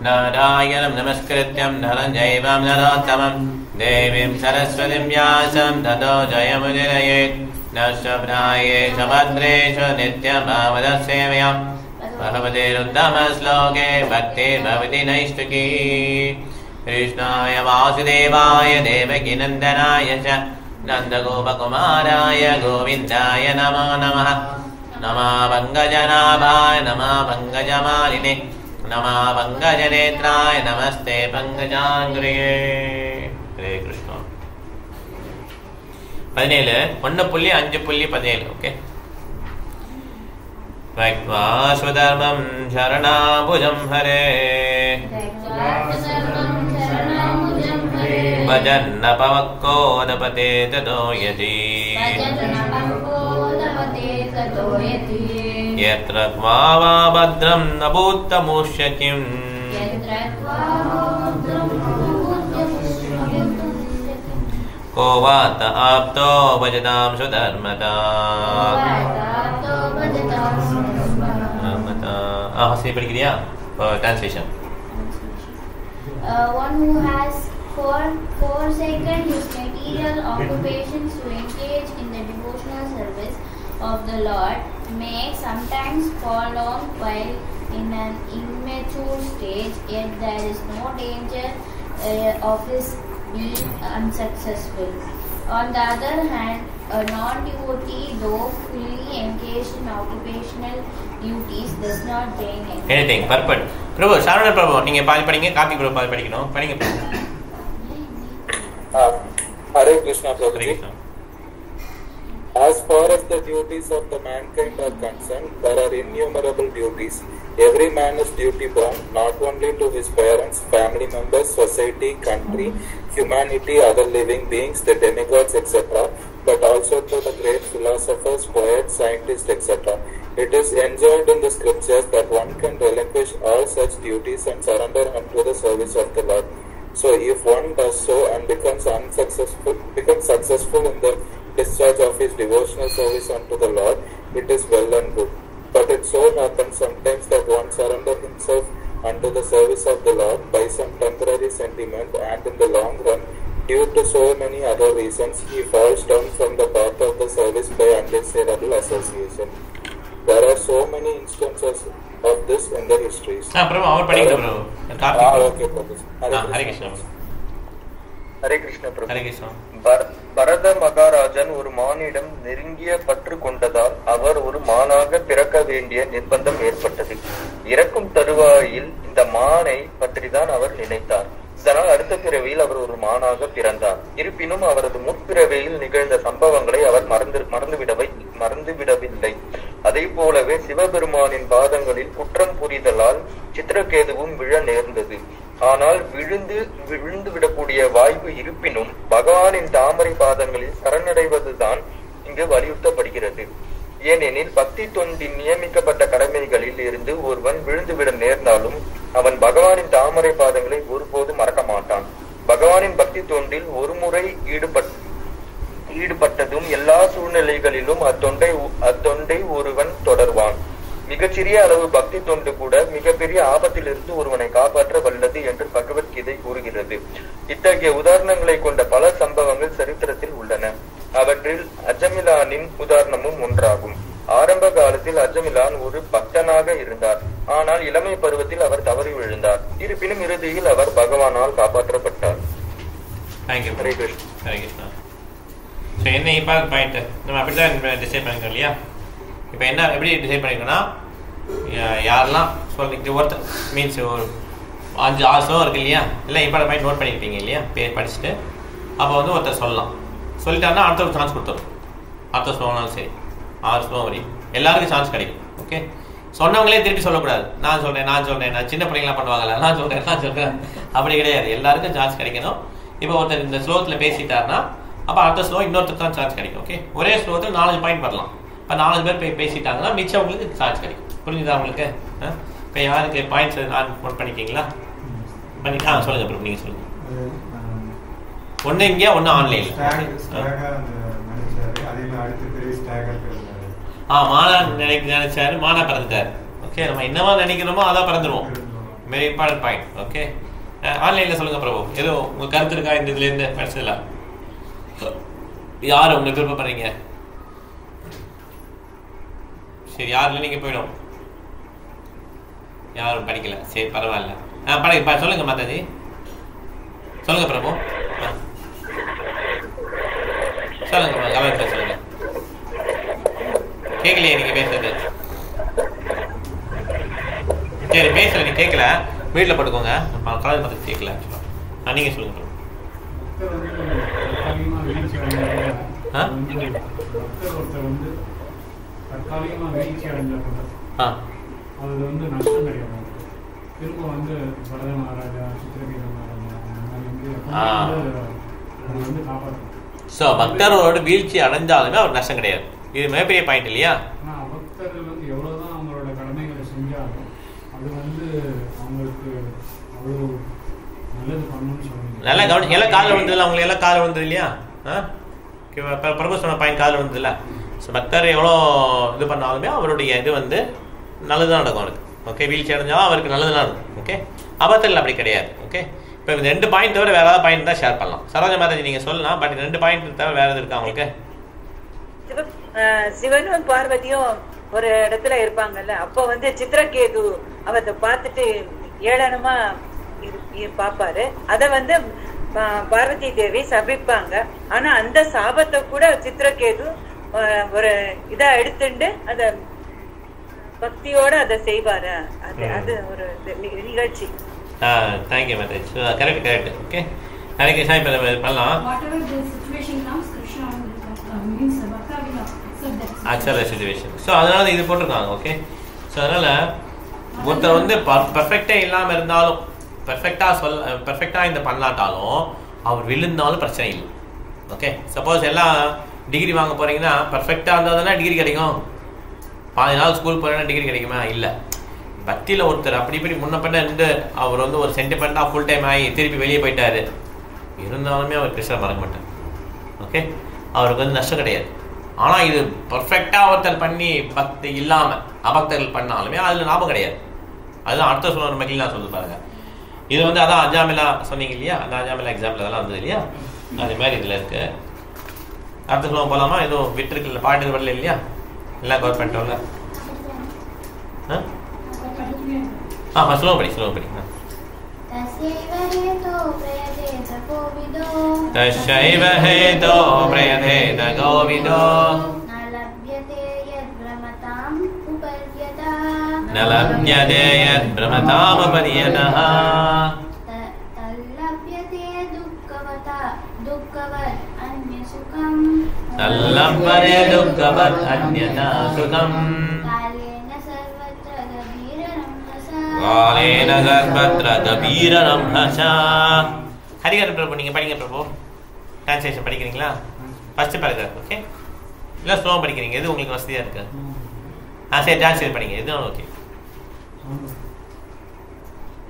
नारायणं नमस्कृत्यं नरं चैव नरोत्तमं देवीं सरस्वतीं व्यासं ततो जयमुदीरयेत् नष्टप्रायेषु भद्रेषु नित्यमावदसेव्यां भगवतेरुत्तमश्लोके भक्तिर्भवति नैष्टिकी कृष्णाय वासुदेवाय देवकीनन्दनाय च नन्दगोपकुमाराय गोविन्दाय नमो नमः नमः पङ्कजनाभाय नमः पङ्कजमालिने नमः पङ्कजनेत्राय नमस्ते पङ्कजाङ्घ्रिये हरे कृष्ण 17 1.5.17 ओके वैक्वा स्वधर्मं शरणाभुजं हरे भजन्नपवक्कोदपते ततो यति यत्र त्वा भद्रं न भूतमुष्यकिम् को वात आप्तो भजतां सुधर्मता हंसने पड़ेगी translation one who has forsaken his material occupations to engage in the devotional service of the Lord may sometimes fall on while in an immature stage, yet there is no danger of his being unsuccessful. On the other hand, a non-devotee, though fully engaged in occupational duties, does not gain anything. Perfect. Prabhu, Sarvana Prabhu, நீங்க பாதி படிங்க, copy Prabhu பாதி படிக்கணும். படிங்க. Hare Krishna Prabhu. As far as the duties of the mankind are concerned, there are innumerable duties. Every man is duty bound, not only to his parents, family members, society, country, humanity, other living beings, the demigods, etc., but also to the great philosophers, poets, scientists, etc. It is enjoined in the scriptures that one can relinquish all such duties and surrender unto the service of the Lord. So, if one does so and becomes successful in the discharge of his devotional service unto the Lord, it is well and good. But it so happens sometimes that one surrenders himself unto the service of the Lord by some temporary sentiment, and in the long run, due to so many other reasons, he falls down from the path of the service by undesirable association. There are so many instances of this in the histories. Okay, Hare Krishna Prabhu. Hare Krishna. பரத மகாராஜன் ஒரு மானிடம் நெருங்கிய பற்று கொண்டதால் அவர் ஒரு மானாக பிறக்க வேண்டிய நிர்பந்தம் ஏற்பட்டது. இறக்கும் தருவாயில் இந்த மானை பற்றிதான் அவர் நினைத்தார். இதனால் அடுத்த பிறவியில் அவர் ஒரு மானாக பிறந்தார். இருப்பினும் அவரது முற்பிறவியில் நிகழ்ந்த சம்பவங்களை அவர் மறந்துவிடவில்லை. அதே போலவே சிவபெருமானின் பாதங்களில் குற்றம் புரிதலால் சித்திரகேதுவும் விழ நேர்ந்தது. ஆனால் விழுந்து விடக்கூடிய வாய்ப்பு இருப்பினும் பகவானின் தாமரை பாதங்களில் சரணடைவதுதான் இங்கு வலியுறுத்தப்படுகிறது. ஏனெனில் பக்தி தொண்டின் நியமிக்கப்பட்ட கடமைகளில் இருந்து ஒருவன் விழுந்துவிட நேர்ந்தாலும் அவன் பகவானின் தாமரை பாதங்களை ஒருபோது மறக்க மாட்டான். பகவானின் பக்தி தொண்டில் ஒரு முறை ஈடுபட்டதும் எல்லா சூழ்நிலைகளிலும் அத்தொண்டை ஒருவன் தொடர்வான். மிகச்சிறிய அளவு பக்தி தொண்டு கூட மிகப்பெரிய ஆபத்திலிருந்து ஒருவனை காப்பாற்ற வல்லது என்று பகவத்கீதை கூறுகிறது. இத்தகைய உதாரணங்களை கொண்ட பல சம்பவங்கள் சரித்திரத்தில் உள்ளன. அவற்றில் அஜமிலானின் உதாரணமும் ஒன்றாகும். ஆரம்ப காலத்தில் அஜமிலான் ஒரு பக்தனாக இருந்தார். ஆனால் இளமை பருவத்தில் அவர் தவறி விழுந்தார். இருப்பினும் இறுதியில் அவர் பகவானால் காப்பாற்றப்பட்டார். ஹரே கிருஷ்ணா. என்ன இப்போ பாயிண்ட் நம்ம அப்படிதான் டிசைட் பண்ணிக்கிறோம் இல்லையா? இப்போ என்ன எப்படி டிசைட் பண்ணிக்கணும்னா, யாரெல்லாம் சொல்லிட்டு ஒருத்தர் மீன்ஸ் ஒரு 5-6 ஸ்லோகம் இருக்குது இல்லையா? இல்லை இப்போ பாயிண்ட் நோட் பண்ணியிருப்பீங்க இல்லையா? படிச்சுட்டு அப்போ வந்து ஒருத்தர் சொல்லிட்டாருன்னா அடுத்த ஒரு சான்ஸ் கொடுத்துரும். அடுத்த ஸ்லோகம்னாலும் சரி 6 ஸ்லோகம் வரையும் எல்லாருக்கும் சான்ஸ் கிடைக்கும். ஓகே, சொன்னவங்களே திருப்பி சொல்லக்கூடாது. நான் சொல்கிறேன் நான் சின்ன பிள்ளைங்களாம் பண்ணுவாங்கல்ல, நான் சொல்கிறேன் அப்படி கிடையாது. எல்லாருக்கும் சான்ஸ் கிடைக்கணும். இப்போ ஒருத்தர் இந்த ஸ்லோகத்தில் பேசிட்டாருன்னா அப்போ அடுத்த ஸ்லோகம் இன்னொருத்தர் தான் சான்ஸ் கிடைக்கும். ஓகே, ஒரே ஸ்லோகத்தில் 4 பாயிண்ட் வரலாம். இப்போ 4 பேர் பேசிட்டாங்கன்னா மிச்சவங்களுக்கு சான்ஸ் கிடைக்கும். புரிஞ்சுதா உங்களுக்கு? இப்போ யாருக்கு பாயிண்ட்ஸ் நான் நோட் பண்ணிக்கிங்களா? சொல்லுங்கள் ப்ரோ, நீங்கள் சொல்லுங்கள். ஒன்று இங்கே ஒன்று ஆன்லைனில். மானா நினைச்சாரு, மானா பிறந்துட்டாரு. ஓகே, நம்ம என்னவா நினைக்கிறோமோ அதான் பிறந்துருவோம். Very important point. ஓகே, ஆன்லைனில் சொல்லுங்கள் பிரபு, ஏதோ உங்கள் கருத்து இருக்கா இந்த இதுலேருந்து படிச்சதில்ல? யார் உங்களுக்கு விருப்பப்படுறீங்க? சரி, யாருல நீங்கள் போயிடும். யாரும் படிக்கல, சரி பரவாயில்ல. சொல்லுங்கள் மாதாஜி, சொல்லுங்கள் பிரபு. சொல்லுங்க, கவலை சொல்லுங்க. கேட்கலையே நீங்கள் பேசுறது. சரி பேசல, நீ கேட்கல, வீட்டில் படுக்கோங்க. காலேஜ் பார்த்து கேட்கல. நீங்கள் சொல்லுங்க. ஸோ பக்தரோட வீழ்ச்சி அடைஞ்சாலுமே அவர் நஷ்டம் கிடையாது. இது மிகப்பெரிய பாயிண்ட் இல்லையா? பக்தர்கள் வந்து எவ்வளவுதான் அவங்களோட கடமைகளை செஞ்சாலும் அது வந்து அவங்களுக்கு அவ்வளோ நல்லது பண்ணணும்னு சொல்லுங்க. நல்லா கவனிச்சு. எல்லாம் காலில் விழுந்ததில்ல, அவங்களுக்கு எல்லாம் காலில் விழுந்தது இல்லையா? பிரபு சொன்ன பாயிண்ட் காலில் விழுந்தது இல்லை. ஸோ பக்தர் எவ்வளோ இது பண்ணாலுமே அவருடைய இது வந்து நல்லதுதான் நடக்கும் அவருக்கு. ஓகே, வீழ்ச்சி அடைஞ்சாலும் அவருக்கு நல்லது தான் நடக்கும். ஓகே, அபத்தத்தில் அப்படி கிடையாது. ஓகே, இப்போ இந்த 2 பாயிண்ட் தவிர வேற ஏதாவது பாயிண்ட் தான் ஷேர் பண்ணலாம். சரோஜா மாதாஜி நீங்கள் சொல்லலாம், பட் 2 பாயிண்ட் தவிர வேற எது இருக்கா உங்களுக்கு? சிவனும் பார்வதியும் ஒரு இடத்துல இருப்பாங்கல்ல, அப்போ வந்து சித்திரகேது அவரை பார்த்துட்டு ஏளனமா பாப்பாரு. அத வந்து பார்வதி தேவி சபிப்பாங்க. ஆனா அந்த சாபத்தை கூட சித்திரகேது ஒரு இதா எடுத்துட்டு அத பக்தியோட அதை செய்வாரு. அது ஒரு நிகழ்ச்சி. Thank you marriage. Correct correct. Okay, நாளைக்கு சாய் பண்ணலாம். ஆக்சுவலாக சிச்சுவேஷன். ஸோ அதனால இது போட்டிருக்காங்க. ஓகே, ஸோ அதனால ஒருத்தர் வந்து பர்ஃபெக்டே இல்லாமல் இருந்தாலும், பர்ஃபெக்டாக இந்த பண்ணாட்டாலும் அவர் விழுந்தாலும் பிரச்சனை இல்லை. ஓகே, சப்போஸ் எல்லாம் டிகிரி வாங்க போறீங்கன்னா பர்ஃபெக்டாக இருந்தால் தானே டிகிரி கிடைக்கும். 4 நாள் ஸ்கூல் போறேன்னா டிகிரி கிடைக்குமா? இல்லை. பக்தியில் ஒருத்தர் அப்படி இப்படி முன்ன பண்ண இருந்து அவர் வந்து ஒரு சென்டிமெண்ட்டாக ஃபுல் டைம் ஆகி திருப்பி வெளியே போயிட்டாரு, இருந்தாலுமே அவர் கிருஷ்ணர் மறக்க மாட்டார். ஓகே, அவருக்கு வந்து நஷ்டம் கிடையாது. ஆனால் இது பர்ஃபெக்டாக ஒருத்தர் பண்ணி பக்தி இல்லாமல் அபக்தர்கள் பண்ணாலுமே அதில் லாபம் கிடையாது. அதுதான் அடுத்த சொல்ல மக்கள் நான் சொல்லி பாருங்க. இது வந்து அதான் அஞ்சாமிலா சொன்னீங்க இல்லையா, அந்த அஞ்சாமிலா எக்ஸாம்பிள் அதெல்லாம் வந்தது இல்லையா, அது மாதிரி இதில் இருக்கு. அடுத்த சொல்ல போகலாமா? எதுவும் விட்டுருக்குல்ல, பாட்டு வரல இல்லையா, எல்லாம் கவர்மெண்ட் வரல. ஸ்லோ படி. तस्यैव हेतो प्रयतेत गोविदो न लभ्यते यद्भ्रमतामुपर्यतः तल्लभ्यते दुःखवत् अन्यथा सुखम् कालेन सर्वत्र गभीररम्भसा. ஹரிகரன் பிரபு நீங்கள் படிங்க பிரபு. டிரான்ஸ்லேஷன் படிக்கிறீங்களா? First paragraph. ஓகே, இல்லை ஸ்லோவாக படிக்கிறீங்க, எது உங்களுக்கு வசதியாக இருக்கு? சரி, டிரான்ஸ்லேட் படிங்க, எதுவும் okay.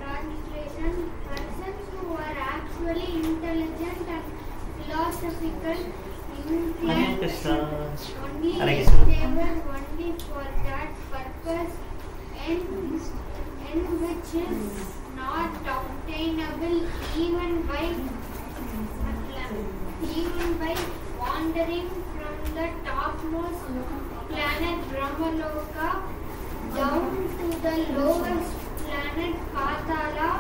Translation: persons who are actually intelligent and philosophical inclined only endeavor only for that purpose and which is not obtainable even by wandering from the topmost planet Brahmaloka down to the lowest planet Patala.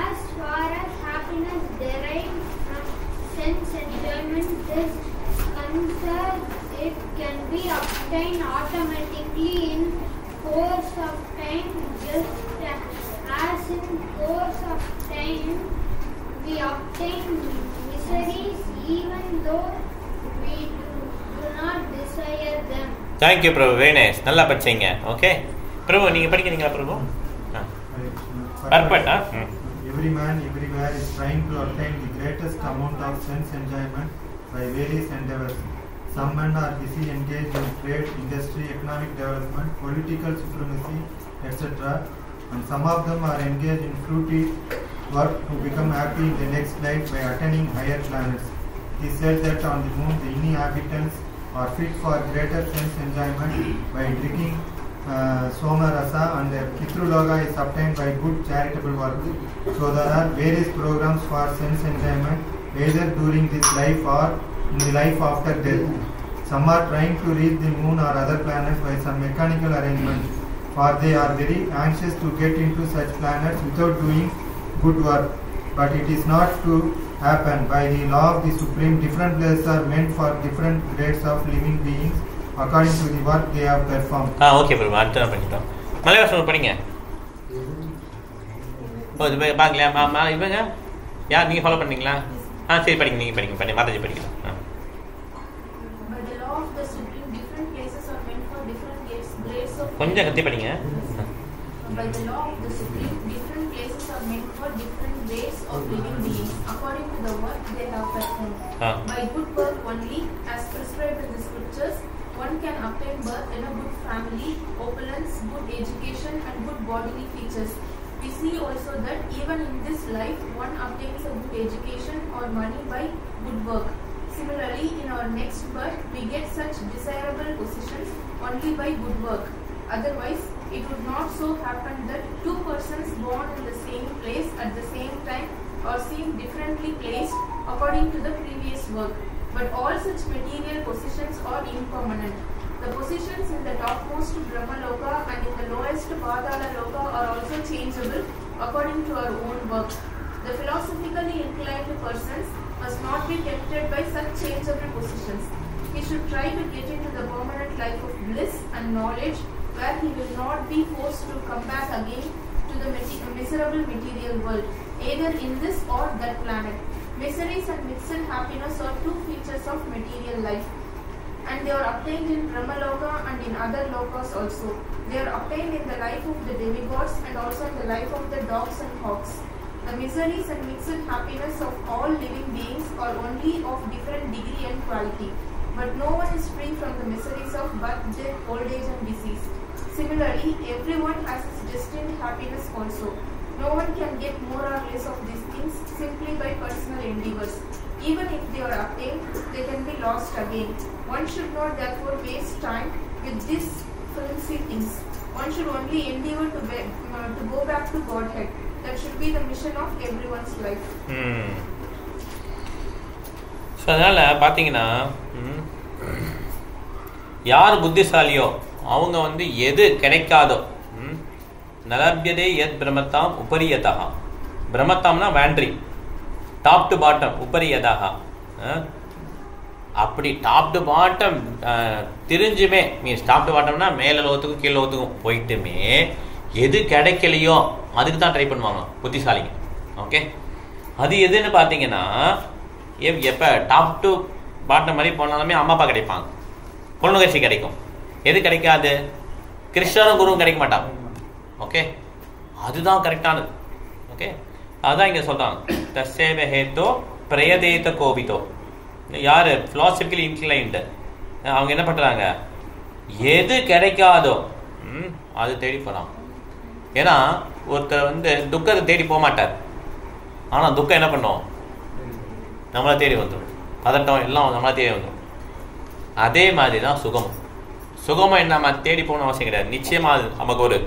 As far as happiness derived from sense enjoyment is concerned, it can be obtained automatically in course of time, just as in course of time we obtain miseries even though we do not desire them. Thank you Prabhu, very nice, நல்லா படிச்சீங்க. Okay பிரபு, நீங்க படிக்கிறீங்களா பிரபு? Perfect. Every man everywhere is trying to obtain the greatest amount of sense enjoyment by various endeavors. Some men are busy engaged in trade, industry, economic development, political supremacy, etc. And some of them are engaged in fruity work to become happy in the next life by attaining higher planets. He said that on the moon the inhabitants are fit for greater sense enjoyment by drinking Somarasa and Pitruloga is obtained by good charitable work. So there are various programs for sense enjoyment either during this life or in the life after death. Some are trying to reach the moon or other planets by some mechanical arrangement, for they are very anxious to get into such planets without doing good work. But it is not to happen. By the law of the Supreme, different places are meant for different grades of living beings according to the work they have performed. Okay bro, அடுத்த பண்ணிட்டோம். மலைவாசம் படிங்க. ஓ இது பார்க்கலையா இவங்க யார் நீங்கள் follow பண்ணீங்களா? சரி படிங்க, நீங்கள் படிங்க மாதாஜி படிக்கலாம். கொஞ்சம் கத்தி படிங்க. By the law of the Supreme, different places are meant for different grades of living beings according to the work they have performed. By good work only, as prescribed in the scriptures, one can obtain birth in a good family, opulence, good education, and good bodily features. We see also that even in this life, one obtains a good education or money by good work. Similarly, in our next birth, we get such desirable positions only by good work. Otherwise, it would not so happen that two persons born in the same place at the same time are seen differently placed according to the previous work. But all such material positions are impermanent. The positions in the topmost Brahma Loka and in the lowest Padala Loka are also changeable according to our own work. The philosophically inclined persons must not be tempted by such changeable positions. He should try to get into the permanent life of bliss and knowledge, where he will not be forced to come back again to the miserable material world, either in this or that planet. Miseries and mixed happiness are two features of material life, and they are obtained in Brahmaloka and in other lokas also. They are obtained in the life of the demigods and also in the life of the dogs and hawks. The miseries and mixed happiness of all living beings are only of different degree and quality, but no one is free from the miseries of birth, death, old age and disease. Similarly, everyone has his destined happiness also. No one can get more or less of these things simply by personal endeavors. Even if they are obtained, they can be lost again. One should not therefore waste time with these flimsy things. One should only endeavor to go back to Godhead. That should be the mission of everyone's life. So அதனால் பார்த்தீங்கன்னா யார் புத்திசாலியோ அவங்க வந்து எது கிடைக்காதோ நலபியதே எத் பிரமத்தாம் உபரியதா. பிரமத்தாம்னா வேண்ட்ரி, டாப் டு பாட்டம், உபரியதாக. அப்படி டாப் டு பாட்டம் தெரிஞ்சுமே, மீன்ஸ் டாப் டு பாட்டம்னா மேலே லோகத்துக்கும் கீழே லோகத்துக்கும் போயிட்டுமே எது கிடைக்கலையோ அதுக்கு தான் ட்ரை பண்ணுவாங்க புத்திசாலிங்க. ஓகே, அது எதுன்னு பார்த்தீங்கன்னா எப்போ டாப் டு பாட்டம் மாதிரி போனாலுமே அம்மா அப்பா கிடைப்பாங்க, பொண்ணுகட்சி கிடைக்கும். எது கிடைக்காது? கிருஷ்ணனும் குருவும் கிடைக்க மாட்டாங்க. ஓகே, அதுதான் கரெக்டானது. ஓகே, அதுதான் இங்கே சொல்கிறாங்க, தசேவ ஹேத்தோ பிரயதேத கோபித்தோ. யார் ஃபிலாசபிக்கலி இன்க்ளைன்டு அவங்க என்ன பண்ணுறாங்க, எது கிடைக்காதோ அது தேடி போகிறாங்க. ஏன்னா ஒருத்தர் வந்து துக்கத்தை தேடி போக மாட்டார், ஆனால் துக்கம் என்ன பண்ணும், நம்மளை தேடி வந்துடும். பதட்டம் எல்லாம் நம்மளை தேடி வந்துடும். அதே மாதிரி தான் சுகமும். சுகமும் என்ன நம்ம தேடி போகணும் அவசியம் கிடையாது. நிச்சயமாக அது நமக்கு ஒரு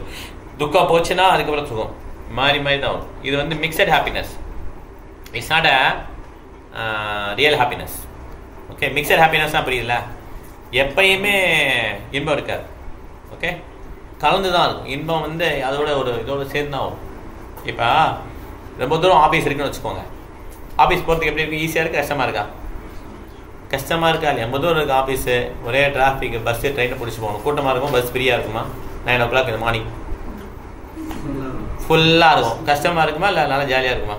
துக்கம் போச்சுன்னா அதுக்கப்புறம் சுகம் மாறி மாதிரி தான் வரும். இது வந்து mixed happiness, it's not a real happiness. Okay, mixed happiness தான் புரியல. எப்பயுமே இன்பம் இருக்காது. ஓகே, கலந்து தான் இருக்கும். இன்பம் வந்து அதோட ஒரு இதோட சேர்ந்து தான் வரும். இப்போ ரொம்ப தூரம் ஆஃபீஸ் இருக்குன்னு வச்சுக்கோங்க. ஆஃபீஸ் போகிறதுக்கு எப்படி இருக்குது? ஈஸியாக இருக்குது, கஷ்டமாக இருக்கா? கஷ்டமாக இருக்கா இல்லையா? ரொம்ப தூரம் இருக்குது ஆஃபீஸு, ஒரே டிராஃபிக், பஸ்ஸு ட்ரெயினை பிடிச்சி போகணும். கூட்டமாக இருக்கும், பஸ் ஃப்ரீயாக இருக்குமா? 9 o'clock இந்த மார்னிங் ஃபுல்லாக இருக்கும். கஷ்டமாக இருக்குமா இல்லை நல்லா ஜாலியாக இருக்குமா?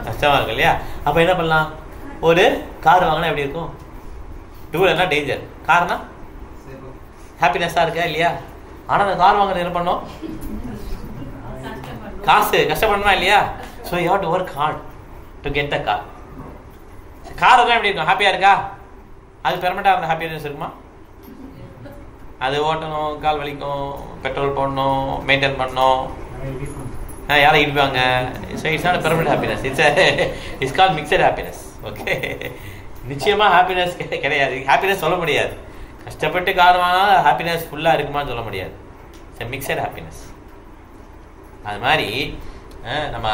கஷ்டமாக இருக்கும் இல்லையா? அப்போ என்ன பண்ணலாம், ஒரு கார் வாங்கினா எப்படி இருக்கும்? டூ வீலர்னா டேஞ்சர், கார்னா ஹாப்பினஸ்ஸாக இருக்கா இல்லையா? ஆனால் அந்த கார் வாங்குறது என்ன பண்ணோம், காசு கஷ்டப்படணுமா இல்லையா? So you have to work hard to get the car. Car தான் எப்படி இருக்கும், ஹாப்பியாக இருக்கா? அது பெர்மனெண்ட்டாக இருந்த ஹாப்பினஸ் இருக்குமா? அது ஓட்டணும், கால் வலிக்கும், பெட்ரோல் போடணும், மெயின்டைன் பண்ணணும், யாரும் இடிப்பாங்க. So it's not permanent happiness, it's call mixed happiness. Okay, நிச்சயமாக ஹாப்பினஸ் கிடையாது. ஹாப்பினஸ் சொல்ல முடியாது. கஷ்டப்பட்டு காரணமான ஹாப்பினஸ் ஃபுல்லாக இருக்குமான்னு சொல்ல முடியாது. It's mixed happiness. அது மாதிரி நம்ம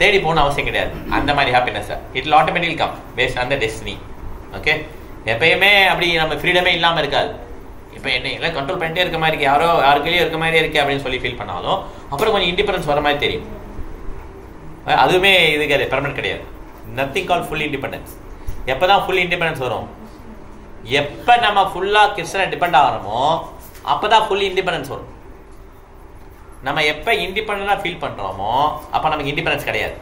தேடி போகணும் அவசியம் கிடையாது. அந்த மாதிரி happiness it will automatically come based on the destiny. Okay, எப்பயுமே அப்படி நம்ம ஃப்ரீடமே இல்லாமல் இருக்காது. இப்போ என்ன எல்லாம் கண்ட்ரோல் பண்ணிட்டே இருக்க மாதிரி இருக்கு, யாருக்கையும் இருக்க மாதிரியே இருக்கு அப்படின்னு சொல்லி ஃபீல் பண்ணாலும் அப்புறம் கொஞ்சம் இண்டிபெண்டன்ஸ் வர மாதிரி தெரியும். அதுவுமே இது கிடையாது, பெர்மனன்ட் கிடையாது. நத்திங் கால் ஃபுல் இண்டிபெண்டன்ஸ். எப்போ தான் ஃபுல் இண்டிபெண்டன்ஸ் வரும்? எப்போ நம்ம ஃபுல்லாக கிறிஸ்டனை டிபெண்ட் ஆகிறோமோ அப்போ தான் ஃபுல் இண்டிபெண்டன்ஸ் வரும். நம்ம எப்போ இண்டிபெண்டண்டாக ஃபீல் பண்ணுறோமோ அப்போ நமக்கு இண்டிபெண்டன்ஸ் கிடையாது.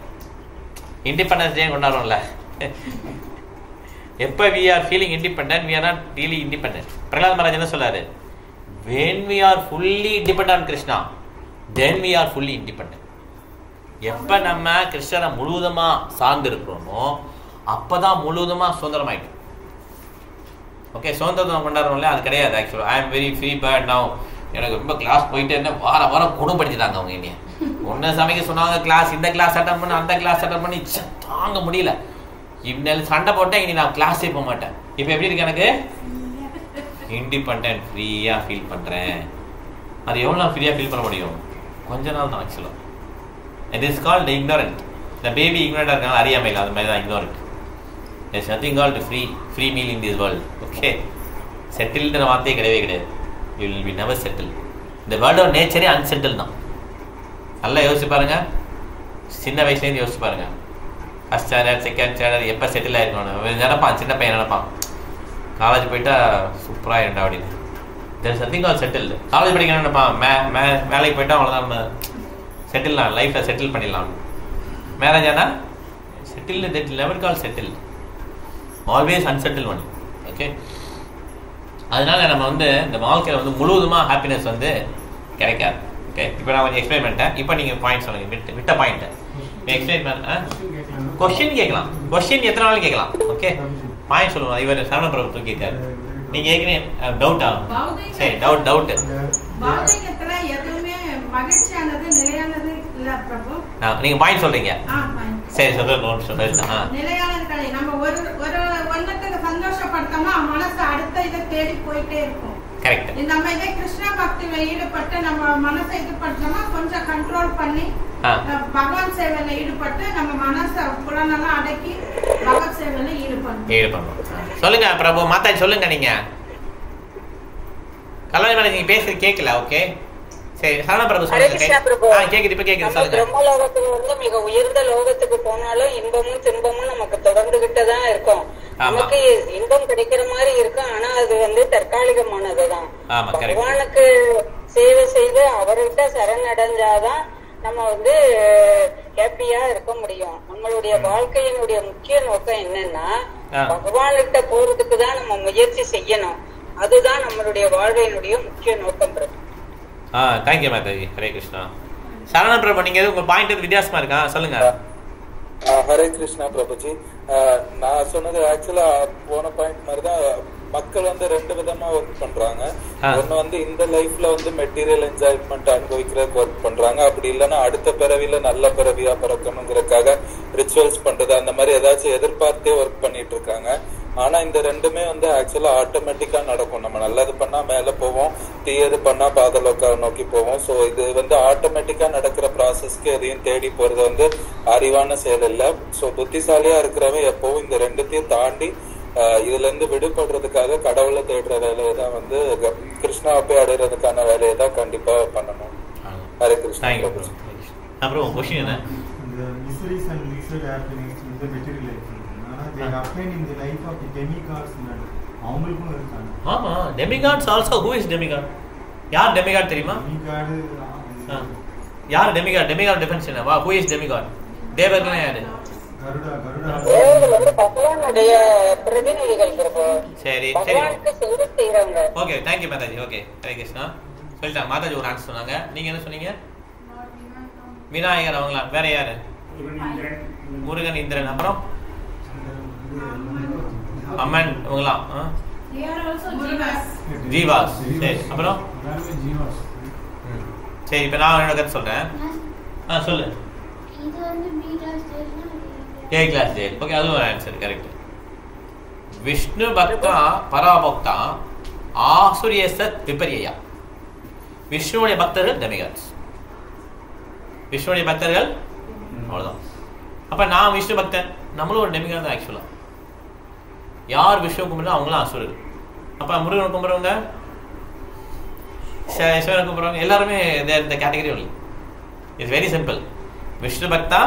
இண்டிபெண்டன்ஸ் டே கொண்டாடுறோம்ல, எப்போ we are feeling independent, we are not really independent. Pralhad Maharaj என்ன சொல்றாரு? when we are fully dependent on Krishna, then we are fully independent. எப்போ நம்ம கிருஷ்ணரை முழுவதுமாக சார்ந்து இருக்கிறோமோ அப்போதான் முழுவதுமாக சுதந்திரமாயிட்டோம். ஓகே, சுதந்திரம் கொண்டாடுறோம்ல, அது கிடையாது. ஆக்சுவலாக I am very free bird now. எனக்கு ரொம்ப கிளாஸ் போயிட்டு இருந்தேன், வாரம் குணப்படுத்திட்டாங்க அவங்க. என்னைய ஒன்று சமைக்க சொன்னாங்க, கிளாஸ் இந்த கிளாஸ் அட்டன் பண்ணி அந்த கிளாஸ் அட்டன் பண்ணி தாங்க முடியல. இன்னும் சண்டை போட்டேன், இனி நான் கிளாஸே போக மாட்டேன். இப்போ எப்படி இருக்கு? எனக்கு இண்டிபெண்டன்ட், ஃப்ரீயாக ஃபீல் பண்ணுறேன். அது எவ்வளோ ஃப்ரீயாக ஃபீல் பண்ண முடியும்? கொஞ்ச நாள் தான் ஆக்சுவலாக. It is called ignorant. இந்த பேபி ignorant இருக்காங்க, அறியாமையில். அது மாதிரி தான் ignorant. there is nothing called free meal in this world. Okay, செட்டில்டுற வார்த்தையே கிடையவே கிடையாது. you will be never settled. இந்த வேர்ல்டோட நேச்சரே அன்செட்டில் தான். நல்லா யோசிச்சு பாருங்க, சின்ன வயசுலேருந்து யோசிச்சு பாருங்க. ஃபஸ்ட் ஸ்டாண்டர்ட் செகண்ட் ஸ்டாண்டர்ட் எப்போ செட்டில் ஆகிருக்கணும் நினைப்பான். சின்ன பையன் நினைப்பான், காலேஜ் போயிட்டா சூப்பராக இருந்தா அப்படின்னு. there is nothing called settled. College படிக்கணும்னு நினைப்பான், வேலைக்கு போயிட்டா அவ்வளோதான், நம்ம செட்டில்லாம் லைஃப்பில் செட்டில் பண்ணிடலாம். மேரேஜ் ஆனால் settle, that level call settle, always அன்செட்டில் one. Okay, அதனால நம்ம இந்த வாழ்க்கையில் முழுவதுமாக ஹாப்பினஸ் கிடைக்காது. ஓகே, இப்போ நான் கொஞ்சம் எக்ஸ்பிளைன் பண்ணிட்டேன். இப்போ நீங்கள் பாயிண்ட் சொல்லுங்கள், விட்ட பாயிண்ட்டை எக்ஸ்பிளைன் பண்ண. கொஸ்டின் கேட்கலாம், கொஸ்டின் எத்தனை நாள் கேட்கலாம். ஓகே, பாயிண்ட் சொல்லுவோம். இவர் சரவண பிரபு தூக்கிட்டார். நீங்கள் ஏற்கனவே டவுட்டா? சரி, டவுட்டு நீங்க பாயிண்ட் சொல்றீங்க. சரி, கரெக்ட். நம்ம இதே கிருஷ்ண பக்தியில ஈடுபட்டு நம்ம மனசை இது பண்ணோம்னா கொஞ்சம் கண்ட்ரோல் பண்ணி பகவான் சேவையில ஈடுபட்டு நம்ம மனசை புலனெல்லாம் அடக்கி பகவத் சேவையில ஈடுபடணும். சொல்லுங்க பிரபு, மாதாஜி சொல்லுங்க. நீங்க கல்யாணம் மேல நீங்க பேசுறது கேட்கல. ஓகே, சரி, சரண பிரபு சொல்லுங்க. கேக்குது, இப்ப கேக்குது, சொல்லுங்க. பிரம்மலோகத்துல மிக உயர்ந்த லோகத்துக்கு போனாலும் இன்பமும் துன்பமும் நமக்கு தொடர்ந்துகிட்டு தான் இருக்கும். நமக்கு இன்பம் கிடைக்கிற மாதிரி இருக்கும், ஆனா அது தற்காலிகமானதுதான். பகவானுக்கு சேவை செய்து அவர்கிட்ட சரணடைஞ்சாதான் நம்ம ஹாப்பியா இருக்க முடியும். நம்மளுடைய வாழ்க்கையினுடைய முக்கிய நோக்கம் என்னன்னா பகவான்கிட்ட போறதுக்கு தான் நம்ம முயற்சி செய்யணும். அதுதான் நம்மளுடைய வாழ்க்கையினுடைய முக்கிய நோக்கம். தேங்க்யூ மாதாஜி. ஹரே கிருஷ்ணா. சரண பிரபு, நீங்க உங்க பாயிண்ட் வித்தியாசமா இருக்கா, சொல்லுங்க. ஹரே கிருஷ்ணா பிரபுஜி. நான் சொன்னது ஆக்சுவலா போன பாயிண்ட் மாதிரிதான். மக்கள் ரெண்டு விதமா ஒர்க் பண்றாங்க. ஒண்ணு இந்த லைஃப்ல மெட்டீரியல் என்ஜாய்மெண்ட் அனுபவிக்கிறதுக்கு ஒர்க் பண்றாங்க. அப்படி இல்லைன்னா அடுத்த பிறவில நல்ல பிறவியா பிறக்கணுங்கிறதுக்காக ரிச்சுவல்ஸ் பண்றது, அந்த மாதிரி ஏதாச்சும் எதிர்பார்த்தே ஒர்க் பண்ணிட்டு இருக்காங்க. ஆனா இந்த ரெண்டுமே ஆக்சுவலா ஆட்டோமேட்டிக்கா நடக்கும். நம்ம நல்லது பண்ணா மேல போவோம், தீயது பண்ணா பாதலோக்க நோக்கி போவோம். சோ இது ஆட்டோமேட்டிக்கா நடக்கிற ப்ராசஸ்க்கு எதையும் தேடி போறது அறிவான செயல் இல்ல. சோ புத்திசாலியா இருக்கிறவன் எப்பவும் இந்த ரெண்டுத்தையும் தாண்டி இதுல இருந்து விடுபடுறதுக்காக கடவுளை தேடுற வேலையை தான் கிருஷ்ணாவை போய் அடைறதுக்கான வேலையை தான் கண்டிப்பா பண்ணணும். ஹரே கிருஷ்ணா. அப்புறம் क्वेश्चन என்ன? the miseries and mixed happiness in the material life. They are obtained in the life of the demigods. அவங்களுக்கும் இருக்காங்க. ஆமா, demigods also. Who is demigod? யார் demigod தெரியுமா? demigod யார் demigod? demigod definition என்ன? Who is demigod? தேவர்களே யாரு? கருடா பகவானுடைய பிரதிநிதிகள். சரி, okay, thank you Mataji. Okay, Hare Krishna. சொல்லிட்டாங்க மாதாஜி, ஒரு ஆன்சர் சொன்னாங்க. நீங்க என்ன சொன்னீங்க? விநாயகர். அவங்களா? வேற யாரு? முருகன், இந்திரன், அப்புறம் அம்மன், இவங்களாம் ஜீவாஸ். சரி, அப்புறம் சரி, இப்ப நான் என்னோட கருத்து சொல்றேன். சொல்லு. A class jail. ஓகே, அதுவும் ஆன்சர் கரெக்ட். விஷ்ணு பக்தா பராபக்தா ஆசுரியஸ்தத் விபர்யா. விஷ்ணுவுடைய பக்தர்கள் டெமிகாட்ஸ். விஷ்ணுவுடைய பக்தர்கள் அவ்வளவுதான். அப்ப நான் விஷ்ணு பக்தன், நம்மளும் ஒரு டெமிகாட் தான் ஆக்சுவலா. யார் விஷ்ணு கும்பிடுறா அவங்களும் அசுரர்கள். அப்ப முருகனை கும்பிடுறவங்க, சிவனை கும்பிடுறவங்க எல்லாருமே இந்த category only. It's very simple. Vishnu பக்தா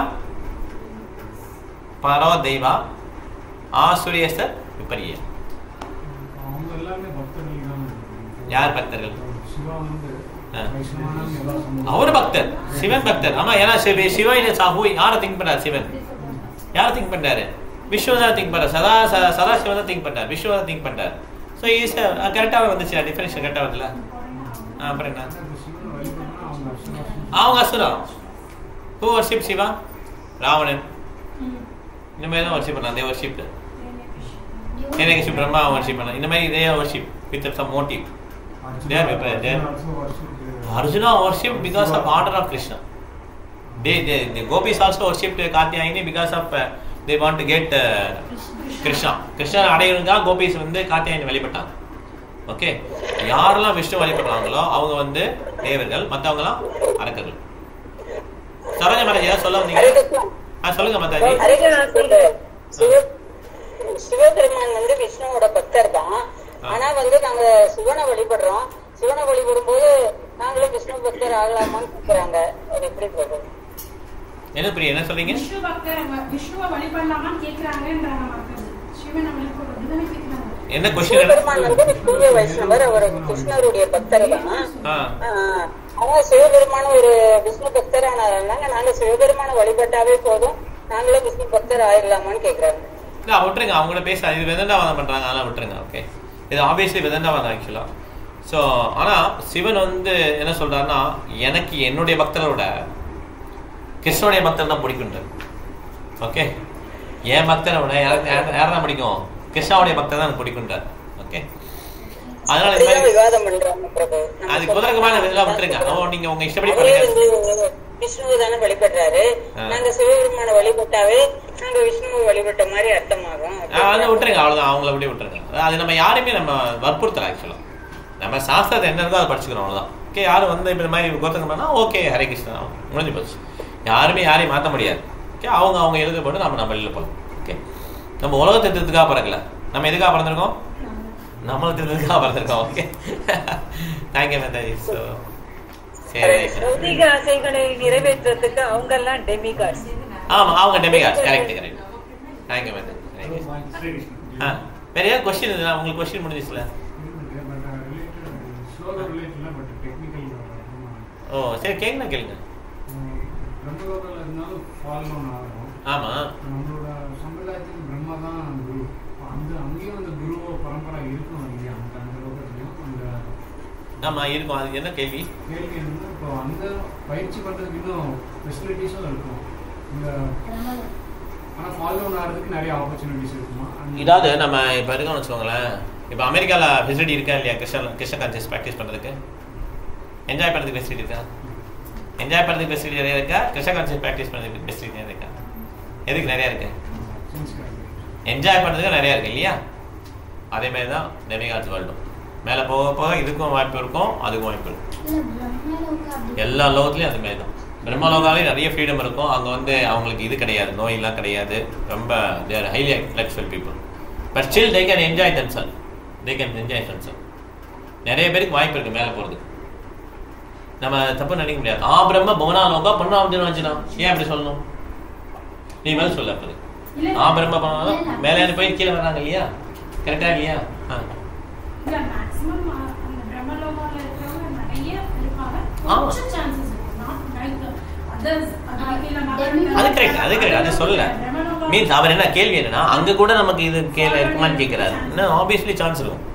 பரோ தெய்வா ஆசுரியஸ்த விபரிய. அவங்க எல்லாமே பக்தர்கள் தான். யார் பக்தர்கள்? சிவா வந்து வைஷ்ணவானாம் எல்லா சமூகம். அவர் பக்தர், சிவன் பக்தர். ஆமா, ஏன்னா சிவன் சாஹு யாரை திங்க் பண்றாரு? சிவன் யாரை திங்க் பண்றாரு? விஷ்ணு தான் திங்க் பண்றாரு. சதா சிவன் தான் திங்க் பண்றாரு, விஷ்ணு தான் திங்க் பண்றாரு. ஸோ ஈஸ் கரெக்டாக வந்துச்சு, டிஃபரன்ஷியல் கரெக்டாக வருதுல்ல. அப்புறம் என்ன? சிவனை வழிபடுறா அவங்க அசுரா. அவங்க அசுரா. Who worship Shiva? ராவணன். இந்த மாதிரி தான் வர்ஷிப் பண்ணலாம். அதே வர்ஷிப் பிரம்மா வர்ஷிப் பண்ணலாம். இந்த மாதிரி இதே worship with some motive. Arjuna worshipped because of order of Krishna. The gopis also worshipped Katyayani because of they want to get Krishna. Krishna அடையணும்தான் கோபிஸ் வந்து காத்தியாயனி வழிபட்டாங்க. ஓகே, யாரெல்லாம் விஷ்ணு வழிபடுறாங்களோ அவங்க வந்து தேவர்கள், மற்றவங்களாம் அரக்கர்கள். சரோஜா மாதாஜி ஏதாவது சொல்ல வந்தீங்க? சொல்லுங்க மாதாஜி. சிவபெருமான் வந்து விஷ்ணுவோட பக்தர் தான். ஆனா வந்து நாங்க சிவனை வழிபடுறோம். சிவனை வழிபடும் போது நாங்களும் விஷ்ணு பக்தர் ஆகலாமான்னு கேக்குறாங்க. அது எப்படி சொல்றது? என்ன பிரியா, என்ன சொல்றீங்க? விஷ்ணு பக்தர் விஷ்ணுவை வழிபடலாமான்னு கேக்குறாங்கன்றாங்க மக்கள். சிவனை வழிபடுறதுன்னு கேக்குறாங்க. என்ன क्वेश्चन? சிவபெருமான் வந்து விஷ்ணு வைஷ்ணவர், அவர் கிருஷ்ணருடைய பக்தர் தான். ஆனா சிவபெருமான ஒரு விஷ்ணு பக்தர் ஆனதுனால நாங்க சிவபெருமான வழிபட்டாவே போதும், நாங்களும் விஷ்ணு பக்தர் ஆயிடலாமான்னு கேக்குறாங்க. விட்டுருங்க, அவங்களோட பேச இது விதண்டாவாதம் பண்றாங்க, அதெல்லாம் விட்டுருங்க. ஓகே, இது ஆப்வியஸ்லி விதண்டாவாதம் ஆக்சுவலா. ஸோ ஆனால் சிவன் வந்து என்ன சொல்றாருன்னா, எனக்கு என்னுடைய பக்தரோட கிருஷ்ணனுடைய பக்தர் தான் பிடிக்குன்றார். ஓகே, என் பக்தரை விட யாரெல்லாம் பிடிக்கும்? கிருஷ்ணாவுடைய பக்தர் தான் பிடிக்குன்றார். ஓகே, அதனால அது குதர்க்கமான இதெல்லாம் விட்டுருங்க. நீங்க உங்க இஷ்டப்படி பண்ணுங்க. விஷ்ணுவை தானே வழிபடுறாரு, நாங்க சிவபெருமான வழிபட்டாவே நாங்க விஷ்ணுவை வழிபட்ட மாதிரி அர்த்தமாகும். அதை விட்டுருங்க, அவ்வளவுதான். அவங்கள விட விட்டுருங்க. அது நம்ம யாருமே நம்ம வற்புறுத்தல. ஆக்சுவலா நம்ம சாஸ்திரத்தை என்ன இருக்கோ அதை படிச்சுக்கிறோம், அவ்வளவுதான். ஓகே, யாரும் வந்து இந்த மாதிரி கோத்தகம் பண்ணா ஓகே, ஹரே கிருஷ்ணா, முடிஞ்சு போச்சு. யாருமே யாரையும் மாற்ற முடியாது. ஓகே, அவங்க எழுத போட்டு நம்ம வெளியில் போகலாம். ஓகே, நம்ம உலகத்தை திருத்துக்காக பிறக்கல, நம்ம எதுக்காக பிறந்திருக்கோம்? நம்மளை திருத்துக்காக பிறந்திருக்கோம். ஓகே, தேங்க்யூ மாதாஜி. ஸோ பௌதிக ஆசைகளை நிறைவேற்றுறதுக்கு அவங்க எல்லாம் டெமிகாட்ஸ். ஆமா, அவங்க டெமிகாட்ஸ். கரெக்ட். தேங்க்யூ மாதாஜி. வேற ஏதாவது கொஸ்டின் இருந்தா? உங்களுக்கு கொஸ்டின் முடிஞ்சிச்சுல? ஓ சரி, கேளுங்க கேளுங்க. ஆமா, நம்மளோட சம்பிரதாயத்துக்கு பிரம்மா தான் குரு. அங்கேயும் அந்த குருவோ பரம்பரை இருக்கும் இல்லையா? அந்த லோகத்துலயும் அந்த ஆமா இருக்கும். அது என்ன கேள்வி? கேள்வி என்னன்னா, இப்போ அந்த பயிற்சி பண்றதுக்கு இன்னும் ஃபெசிலிட்டிஸும் இருக்கும் இந்த, ஆனால் ஃபாலோ ஆகிறதுக்கு நிறைய ஆப்பர்ச்சுனிட்டிஸ் இருக்குமா? இதாவது நம்ம இப்போ இருக்கோம்னு வச்சுக்கோங்களேன். இப்போ அமெரிக்காவில் ஃபெசிலிட்டி இருக்கா இல்லையா? கிருஷ்ண கான்சியஸ் ப்ராக்டிஸ் பண்ணுறதுக்கு, என்ஜாய் பண்ணுறதுக்கு ஃபெசிலிட்டி இருக்கா? என்ஜாய் பண்ணுறதுக்கு ஃபெசிலிட்டி நிறையா இருக்கா? கிருஷ்ண கான்சியஸ் ப்ராக்டிஸ் பண்ணுறதுக்கு ஃபெசிலிட்டி நிறையா இருக்கா? எதுக்கு நிறையா இருக்கு? என்ஜாய் பண்ணுறதுக்கு நிறையா இருக்குது இல்லையா? அதேமாதிரி தான் டெமிகாட்ஸ் வேர்ல்டும். மேலே போக போக இதுக்கும் வாய்ப்பு இருக்கும், அதுக்கும் வாய்ப்பு இருக்கும். எல்லா லோகத்துலையும் அதுமாரி தான். பிரம்மலோகாலையும் நிறைய ஃப்ரீடம் இருக்கும். அங்கே வந்து அவங்களுக்கு இது கிடையாது, நோயெல்லாம் கிடையாது. ரொம்ப they are highly intellectual people. But still they can enjoy themself. நிறைய பேருக்கு வாய்ப்பு இருக்குது மேலே போகிறதுக்கு. நம்ம தப்பு நினைக்க முடியாது. பிரம்ம பவனாலோகா பண்ணாம வச்சுனா ஏன் அப்படி சொல்லணும்? நீ மேலே சொல்ல அப்படி பிரம்ம பவனாலும் மேலே போய் கீழே வர்றாங்க இல்லையா? கரெக்டா இல்லையா? அது கரெக்ட், அது கரெக்ட். அது சொல்ல மீன்ஸ் அவர் என்ன கேள்வி என்னன்னா, அங்க கூட நமக்கு இது இருக்குமான்னு கேட்கிறாரு. இன்னும் ஆப்வியஸ்லி சான்ஸ் இருக்கும்.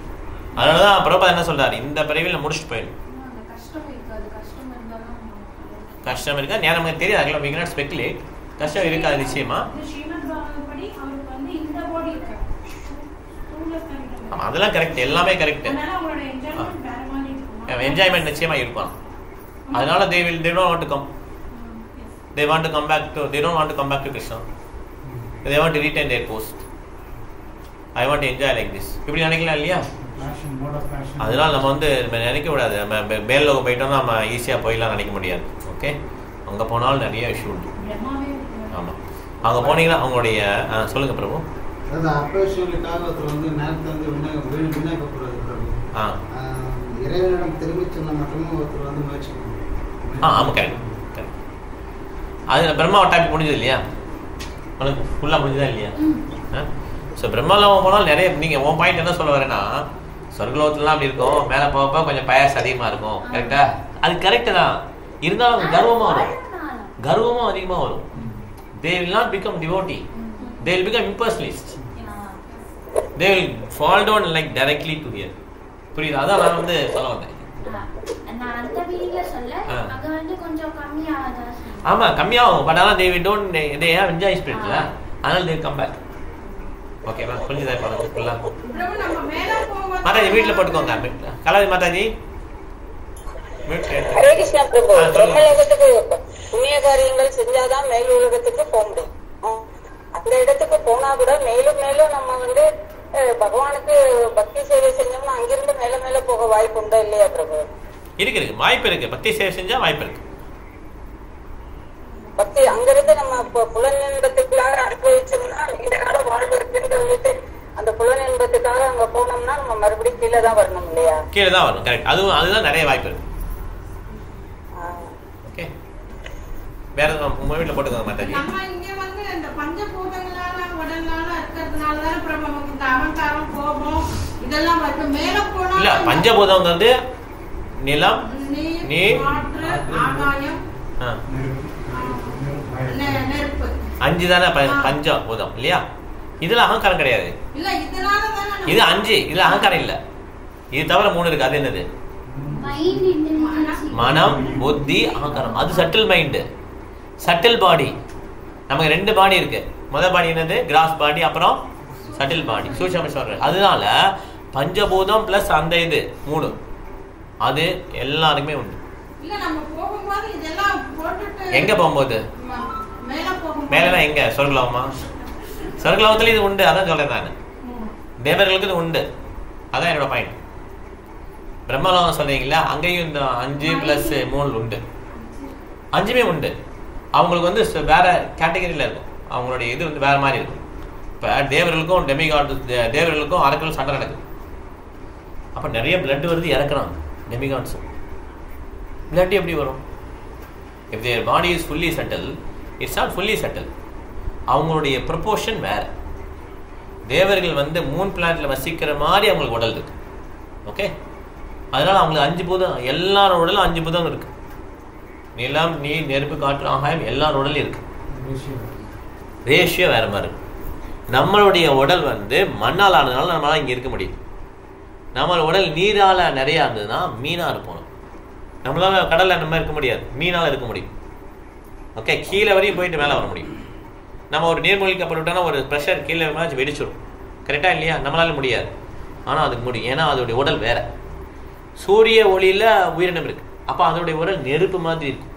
அதனாலதான் பிரபா என்ன சொல்றாரு, இந்த பிறவில முடிச்சுட்டு போயிடும். கஷ்டம் இருக்கா? நமக்கு தெரியாது. we cannot speculate. கஷ்டம் இருக்காது நிச்சயமா. அதெல்லாம் கரெக்ட், எல்லாமே கரெக்ட். என்ஜாய்மெண்ட் நிச்சயமா இருக்கும். அதனால they don't want to come. They want to come back to. They don't want to come back to Krishna. They want to retain their post. I want to enjoy like this. இப்படி நினைக்கலாம் இல்லையா? அதனால நம்ம வந்து நினைக்க கூடாது நம்ம மேல்லோகம் போயிட்டோம்னா நம்ம ஈஸியாக போயிடலாம் நினைக்க முடியாது. ஓகே, அங்கே போனாலும் நிறைய இஷ்யூ உண்டு. ஆமாம், அங்கே போனீங்கன்னா அவங்களுடைய சொல்லுங்கள் பிரபு. அதாவது அப்பேஷனுக்காக ஒருத்தர் வந்து நேரத்தை வந்து வீணாக்கக்கூடாது பிரபு. இறைவனிடம் திரும்பி சொன்ன மட்டுமே ஒருத்தர் வந்து முயற்சி பண்ணணும். ஆமாம், கரெக்ட். அது பிரம்மா டாபிக் முடிஞ்சது இல்லையா? உனக்கு ஃபுல்லாக முடிஞ்சதா இல்லையா? ஸோ பிரம்மாலோகம் போனாலும் நிறைய நீங்கள் உன் பாயிண்ட் என்ன சொல்ல வரேன்னா, சொர்க்கலோகத்துலாம் அப்படி இருக்கும், மேலே போக கொஞ்சம் பயஸ் அதிகமாக இருக்கும். கரெக்டா? அது கரெக்டு தான். இருந்தாலும் கர்வமாக வரும், கர்வமும் அதிகமாக வரும். They will not become devotee. They will become impersonalist. They will fall down like directly to here. புரியுது? அதான் நான் வந்து சொல்ல வந்தேன். நான் அந்த வீடியோல சொல்ல அங்க வந்து கொஞ்சம் கம்மியாகுது. ஆமா, கம்மியாகும். பட் ஆனால் they have enjoy spiritல, அதனால they come back. ஓகேவா? புரிஞ்சுதா? இப்போ ஃபுல்லாக மாதாஜி வீட்டில் போட்டுக்கோங்க. கலாதி மாதாஜி. ஹரே கிருஷ்ணா பிரபு. பிரம்மலோகத்துக்கு புண்ணிய காரியங்கள் செஞ்சாதான் மேல் உலகத்துக்கு போக முடியும். அந்த இடத்துக்கு போனா கூட மேலும் மேலும் நம்ம வந்து பகவானுக்கு பக்தி சேவை செஞ்சோம்னா அங்கிருந்து மேல மேல போக வாய்ப்பு உண்டா இல்லையா பிரபு? இருக்கு, வாய்ப்பு இருக்கு. பக்தி சேவை செஞ்சா வாய்ப்பு இருக்கு. பக்தி அங்கிருந்து நம்ம புலனின்பத்துக்காக அனுபவிச்சோம்னா இந்த கால வாழ்வு இருக்குன்னு அந்த புலனின்பத்துக்காக அங்க போனோம்னா நம்ம மறுபடியும் கீழே தான் வரணும் இல்லையா? கீழே தான் வரணும். கரெக்ட். அதுதான் நிறைய வாய்ப்பு இருக்கு. ஓகே, வேற உங்க வீட்டில் போட்டுக்கோங்க மாதாஜி. நம்ம இங்க வந்து இந்த பஞ்சபூதங்களால உடலால இருக்கிறதுனால தான் பிரபு நமக்கு இந்த அகங்காரம், கோபம் இதெல்லாம் வந்து மேல போனா இல்ல, பஞ்சபூதம் வந்து நிலம், நீர், ஆகாயம், நெருப்பு, 5 தானே பஞ்சபூதம் இல்லையா? இதுல அகங்காரம் கிடையாது. இல்ல இதனால தான இது 5. இதுல அகங்காரம் இல்ல. இது தவிர 3 இருக்கு. அது என்னது? மனம், புத்தி, அகங்காரம். அது சட்டில் மைண்ட், சட்டில் பாடி. நமக்கு 2 பாடி இருக்கு. முதல் பாடி என்னது? கிராஸ் பாடி, அப்புறம் சட்டில் பாடி, சூட்சும. அதனால பஞ்சபூதம் பிளஸ் அந்த இது 3 அது எல்லாருக்குமே உண்டு. இல்ல நம்ம போகும்போது இதெல்லாம் போட்டுட்டு எங்க போகும்போது மேல போகும். மேலனா எங்க? சொர்க்கலோகமா? சொர்க்கலோகத்துல இது உண்டு. அதான் சொல்றேன் நான். தேவர்களுக்கு இது உண்டு. அதான் என்னோட பாயிண்ட். பிரம்மலோகம் சொல்றீங்களா, அங்கேயும் இந்த 5 + 3 உண்டு. 5மே உண்டு. அவங்களுக்கு வந்து வேற கேட்டகரியில இருக்கும். அவங்களுடைய இது வந்து வேற மாதிரி இருக்கும். இப்போ தேவர்களுக்கும் தேவர்களுக்கும் அரக்கர்களும் சண்டை நடக்குது. அப்போ நிறைய பிளட் வருது, இறக்குறாங்க டெமிகாட்ஸும். பிளட் எப்படி வரும்? If their body is fully settle, it's not fully settle. அவங்களுடைய ப்ரொபோர்ஷன் வேற. தேவர்கள் வந்து மூன் பிளானட்ல வசிக்கிற மாதிரி அவங்களுக்கு உடல் இருக்கு. ஓகே, அதனால அவங்களுக்கு 5 பூதம், எல்லாரோட உடலும் 5 பூதம் இருக்கு. நிலம், நீர், நெருப்பு, காற்று, ஆகாயம் எல்லாரோட உடலும் இருக்கு. ரேஷியோ வேற மாதிரி இருக்கு. நம்மளுடைய உடல் வந்து மண்ணால் ஆனதுனால நம்மளால இங்கே இருக்க முடியும். நம்ம உடல் நீரால நிறையா இருந்ததுன்னா மீனா இருப்போம். நம்மளால கடல்ல நம்ம இருக்க முடியாது, மீனால இருக்க முடியும். ஓகே, கீழே வரையும் போயிட்டு மேலே வர முடியும். நம்ம ஒரு நீர்மூழ்கி கப்பல் விட்டோம்னா ஒரு ப்ரெஷர் கீழே மேலே வெடிச்சிடும். கரெக்டா இல்லையா? நம்மளால முடியாது, ஆனால் அதுக்கு முடியும். ஏன்னா அதோடைய உடல் வேற. சூரிய ஒளியில உயிரினம் இருக்கு. அப்போ அதோடைய உடல் நெருப்பு மாதிரி இருக்கும்.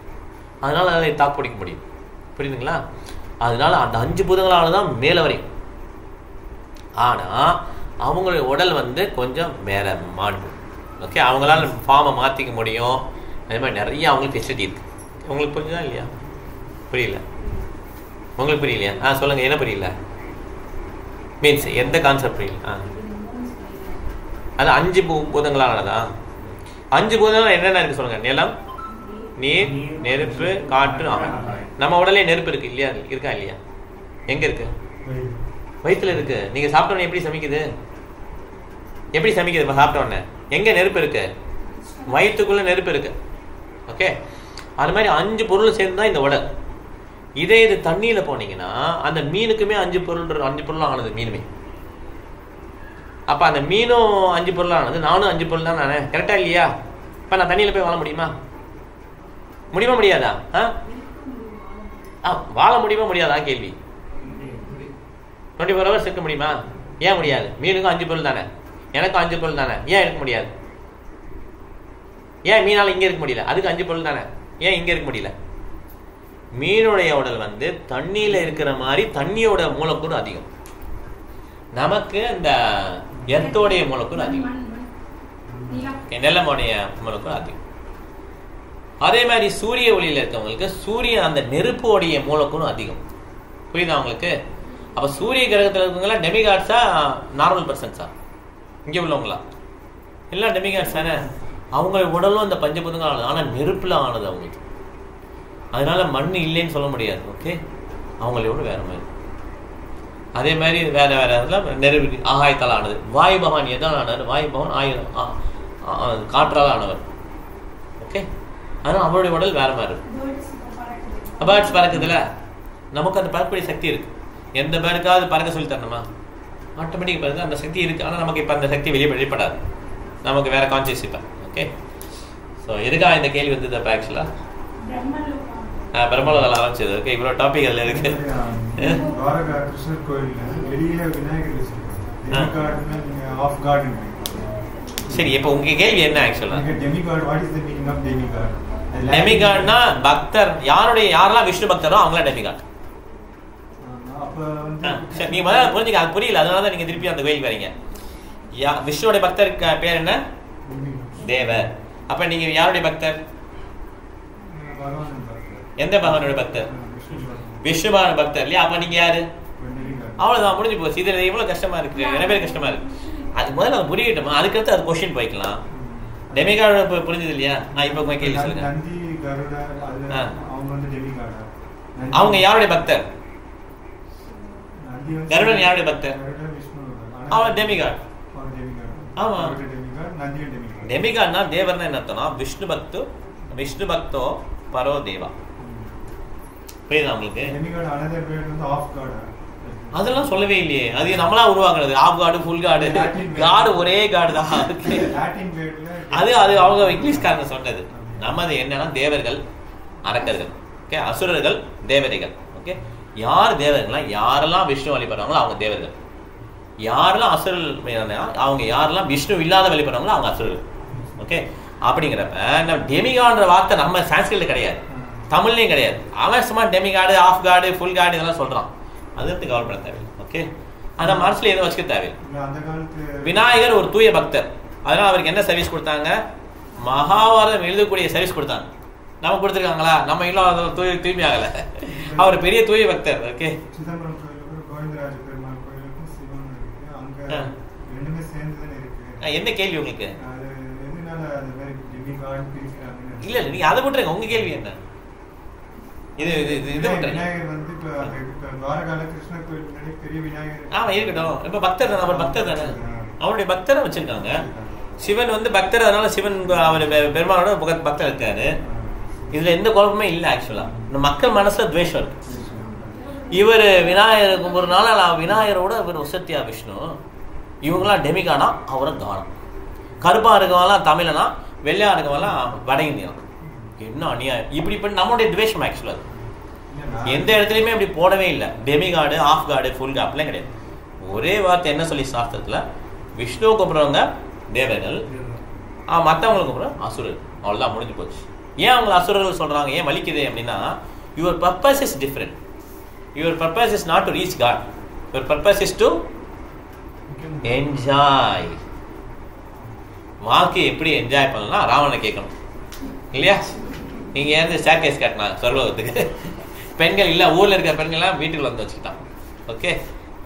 அதனால அதை தாக்கு பிடிக்க முடியும். புரியுதுங்களா? அதனால அந்த 5 பூதங்களால தான் மேலே வரையும். ஆனா அவங்களுடைய உடல் வந்து கொஞ்சம் வேற மாறும். ஓகே, அவங்களால ஃபார்மை மாற்றிக்க முடியும். அதே மாதிரி நிறைய அவங்களுக்கு ஃபெசிலிட்டி இருக்கு. உங்களுக்கு புரிஞ்சுதா இல்லையா? புரியல? உங்களுக்கு புரியலையா? சொல்லுங்க, என்ன புரியல? மீன்ஸ் எந்த கான்செப்ட் புரியல? அது 5 பூதங்களானதா? 5 பூதங்கள் என்னென்ன இருக்கு சொல்லுங்க. நிலம், நீர், நெருப்பு, காற்று, ஆகாயம். நம்ம உடலே நெருப்பு இருக்கு இல்லையா? இருக்கா இல்லையா? எங்க இருக்கு? வயிற்றுல இருக்கு. நீங்க சாப்பிட்ட உடனே எப்படி சமைக்குது? எப்படி சமைக்குது சாப்பிட்ட உடனே? எங்க நெருப்பு இருக்கு? வயிற்றுக்குள்ள நெருப்பு இருக்கு. ஓகே, அது மாதிரி 5 பொருள் சேர்ந்து தான் இந்த உடல். இதே இது தண்ணியில போனீங்கன்னா அந்த மீனுக்குமே 5 பொருள் ஆனது. மீனுமே அப்ப அந்த மீனும் 5 பொருள் ஆனது, நானும் 5 பொருள் தான். நானே கரெக்டா இல்லையா? இப்ப நான் தண்ணியில போய் வாழ முடியுமா? முடியுமா முடியாதா? வாழ முடியுமா முடியாதா கேள்வி. 24 hours இருக்க முடியுமா? ஏன் முடியாது? மீனுக்கும் 5 பொருள் தானே, எனக்கும் 5 பொருள் தானே. ஏன் இருக்க முடியாது? ஏன் மீனால இங்க இருக்க முடியல? அதுக்கு 5 பொருள் தானே. ஏன் இங்க இருக்க முடியல? மீனுடைய உடல் வந்து தண்ணியில இருக்கிற மாதிரி தண்ணியோட மூலக்கூறு அதிகம். நமக்கு இந்த எர்த்தோடைய மூலக்கூறு அதிகம். நிலமுடைய மூலக்கூறு அதிகம். அதே மாதிரி சூரிய ஒளியில் இருக்கவங்களுக்கு சூரியன் அந்த நெருப்போடைய மூலக்கூறும் அதிகம். புரியுதா உங்களுக்கு? அப்ப சூரிய கிரகத்தில் இருக்கவங்களாம் டெமிகாட்ஸா நார்மல் பர்சன்ஸா? இங்கே உள்ளவங்களா? எல்லாம் டெமிகாட்ஸ் தானே. அவங்க உடலும் அந்த பஞ்சபூதங்கள் ஆனது, ஆனால் நெருப்புல ஆனது அவங்களுக்கு. அதனால மண் இல்லைன்னு சொல்ல முடியாது. ஓகே, அவங்களோட வேற மாதிரி. அதே மாதிரி வேற வேற இதெல்லாம் நெருப்பு ஆகாயத்தால் ஆனது. வாயு பகவான் எதால் ஆனவர்? வாயு பகவான் காற்றால் ஆனவர். ஓகே, ஆனால் அவருடைய உடல் வேற மாதிரி இருக்கும். பேர்ட்ஸ் பறக்குதுல, நமக்கு அந்த பறக்கக்கூடிய சக்தி இருக்கு. எந்த பேருக்காவது பறக்க சொல்லி தரணுமா? ஆட்டோமேட்டிக் பறக்க அந்த சக்தி இருக்கு. ஆனால் நமக்கு இப்போ அந்த சக்தி வெளிப்படாது. நமக்கு வேற கான்சியஸ் இப்போ. ஓகே, ஸோ எதுக்காக இந்த கேள்வி வந்தது? அப்போ ஆக்சுவலாக பிரம்மலோகத்தில் ஆரம்பிச்சது. ஓகே, இவ்வளோ டாபிக் அதில் இருக்கு. கிருஷ்ணர் கோயில் வெளியில விநாயகர் சரி, இப்போ உங்க கேள்வி என்ன? ஆக்சுவலாக demigod, what is the meaning of demigod? டெமிகாட்னா பக்தர், யாரெல்லாம் விஷ்ணு பக்தரோ அவங்களா டெமிகாட். சரி, நீங்க முதல்ல புரிஞ்சுக்க, அது புரியல, அதனால தான் நீங்க திருப்பி அந்த கோயிலுக்கு வரீங்க. விஷ்ணுவோட பக்தருக்கு பேர் என்ன? தேவர். அப்ப நீங்க யாருடைய பக்தர்? எந்த பகவானோட பக்தர்? விஷ்ணு பகவான் பக்தர் இல்லையா? அப்ப நீங்க யாரு? அவ்வளவுதான், முடிஞ்சு போச்சு. இதுல எவ்வளவு கஷ்டமா இருக்கு, நிறைய பேர் கஷ்டமா இருக்கு. அது முதல்ல அது புரியட்டுமா, அதுக்கடுத்து அது கொஸ்டின் போய்க்கலாம். டெமிகாட் புரிஞ்சது இல்லையா? இப்ப கேள்வி சொல்லுங்க. அவங்க யாருடைய பக்தர்? கருடன் யாருடைய பக்தர்? அவன் டெமிகாட். ஆமா, டெமிகாட்னா தேவர்னா என்ன அர்த்தம்னா விஷ்ணு பக்தோ பரோ தேவா. புரியுதா உங்களுக்கு? அதெல்லாம் சொல்லவே இல்லையே, அது நம்மளா உருவாக்குறது. Half card, full card, card ஒரே கார்டு தான். அது அது அவங்க இங்கிலீஷ்காரங்க சொன்னது. நம்மது என்னன்னா தேவர்கள், அரக்கர்கள். ஓகே, அசுரர்கள், தேவதைகள். ஓகே, யார் தேவர்கள்னா யாரெல்லாம் விஷ்ணு வழிபடுறாங்களோ அவங்க தேவர்கள். யாரெல்லாம் அசுரர்கள், அவங்க யாரெல்லாம் விஷ்ணு இல்லாத வழிபடுறாங்களோ அவங்க அசுரர்கள். ஓகே, அப்படிங்கிறப்ப நம்ம டெமிகாட்ன்ற வார்த்தை நம்ம சான்ஸ்கிரிட்ல கிடையாது, தமிழ்லையும் கிடையாது. அவன் சும்மா டெமிகாடு, ஆஃப் கார்டு, ஃபுல் கார்டு இதெல்லாம் சொல்றான். அது வந்து கவலைப்பட தேவையில்லை. ஓகே, அந்த மனசுல எதுவும் வச்சுக்க தேவையில்லை. விநாயகர் ஒரு தூய பக்தர், அதனால அவருக்கு என்ன சர்வீஸ் கொடுத்தாங்க? மகாபாரதம் எழுதக்கூடிய சர்வீஸ் கொடுத்தாங்க. நம்ம கொடுத்துருக்காங்களா? நம்ம இன்னும் தூய்மை ஆகல. அவர் பெரிய தூய பக்தர். ஓகே, என்ன கேள்வி உங்களுக்கு? இல்ல இல்ல, நீங்க அதை விட்டுருங்க. உங்க கேள்வி என்ன? இது ஆமா இருக்கட்டும். இப்ப பக்தர் தானே, அவர் பக்தர் தானே, அவருடைய பக்தரை வச்சிருக்காங்க. சிவன் வந்து பக்தர், அதனால சிவன் அவர் பெருமானோட பக்தர் இருக்காரு. இதுல எந்த குழப்பமே இல்லை. ஆக்சுவலா இந்த மக்கள் மனசுல துவேஷம் இருக்கு. இவர் விநாயகர் கும்பிட்றதுனால விநாயகரோட இவர் உசத்தியா விஷ்ணு, இவங்களாம் டெமிகானா, அவரை கானம். கருப்பா இருக்கவங்களாம் தமிழனா, வெள்ளையா இருக்கவங்களாம் வட இந்தியனா. என்ன அநியாயம்! இப்படி பண்ணி நம்மளுடைய துவேஷம். ஆக்சுவலா எந்த இடத்துலையுமே அப்படி போடவே இல்லை. டெமிகாடு, ஆஃப் கார்டு, ஃபுல் கார்டு அப்படிலாம் கிடையாது. ஒரே வார்த்தை என்ன சொல்லி சாஸ்திரத்துல, விஷ்ணுவை கும்பிட்றவங்க தேவர்கள், மற்றவங்களுக்கு கும்பிட்ற அசுரர். அவ்வளோதான், முடிஞ்சு போச்சு. ஏன் அவங்களை அசுரர்கள் சொல்றாங்க, ஏன் வலிக்குது அப்படின்னா, your purpose is different. Your purpose is not to reach God, your purpose is to enjoy. வாழ்க்கையை எப்படி என்ஜாய் பண்ணலாம் ராவணனை கேட்கணும் இல்லையா? நீங்க ஏன் ஸ்டேர்கேஸ் காட்டினாங்க சொர்லோகத்துக்கு? பெண்கள் இல்லை, ஊர்ல இருக்கிற பெண்கள்லாம் வீட்டுக்குள்ள வந்து வச்சுக்கிட்டான். ஓகே,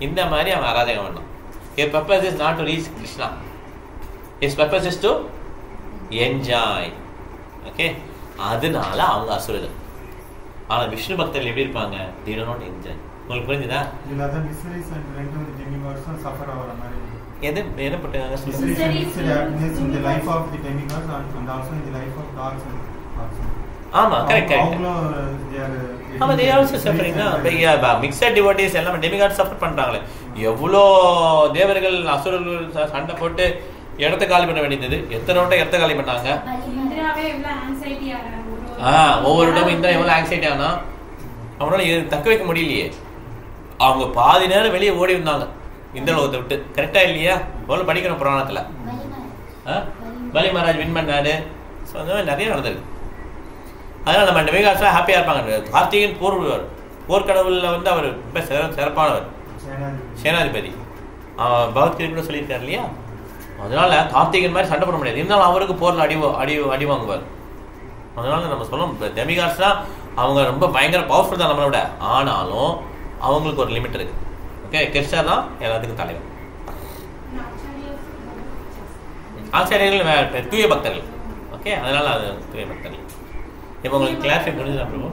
இந்த மாதிரி அவன் ஆராதனை பண்ணான். His purpose is not to reach Krishna. His purpose is to enjoy. Okay, அதனால அவங்க அசுரர்கள். ஆனா விஷ்ணு பக்தர்கள் எப்படி இருப்பாங்க? They do not enjoy. உங்களுக்கு புரிஞ்சுதா? இதுல தான் மிஸ்ரிஸ் அண்ட் ரெண்டு வந்து டெமிகாட்ஸ் சஃபர் ஆவற மாதிரி. என்ன பண்றாங்க? மிஸ்ரிஸ் happiness in the life of the demigods and also in the life of gods and gods. ஆமா, கரெக்ட். ஆமா, they also suffering. Mixed devotees எல்லாம் டெமிகாட் சஃபர் பண்றாங்களே. எவ்வளோ தேவர்கள் அசுரர்கள் சண்டை போட்டு இடத்த காலி பண்ண வேண்டியது. எத்தனை வட்டம் இடத்த காலி பண்ணாங்க? ஒவ்வொரு இடமும் இந்திரா எவ்வளவு ஆங்ஸைட்டி ஆனா அவனால தக்க வைக்க முடியலையே. அவங்க பாதி நேரம் வெளியே ஓடி வந்தாங்க இந்திரலோகத்தை விட்டு. கரெக்டா இல்லையா? எவ்வளவு படிக்கணும் புராணத்துல. பலி மகாராஜ் வின் பண்ணாரு. நிறைய நடந்திருக்கு. அதனால நம்ம டெமிகாட்ஸ் ஹாப்பியா இருப்பாங்க. கார்த்திகேயன் போர்க்கடவுள்ல வந்து அவர் ரொம்ப சிறப்பானவர், சேனாதிபதி. பகவத்கீதை கூட சொல்லியிருக்காரு இல்லையா? அதனால கார்த்திகன் மாதிரி சண்டை போட முடியாது. இருந்தாலும் அவருக்கு போரில் அடி வாங்குவார். அதனால நம்ம சொல்லணும், டெமிகாட்ஸ்னா அவங்க ரொம்ப பயங்கர பவர்ஃபுல் தான் நம்மளோட. ஆனாலும் அவங்களுக்கு ஒரு லிமிட் இருக்கு. ஓகே, கிருஷ்ணர் தான் எல்லாத்துக்கும் தலைவர். ஆச்சாரியர்கள் தூய பக்தர்கள். ஓகே, அதனால அது தூய பக்தர்கள். இப்போ உங்களுக்கு கிளாஸை புரிஞ்சுதா பிரபு?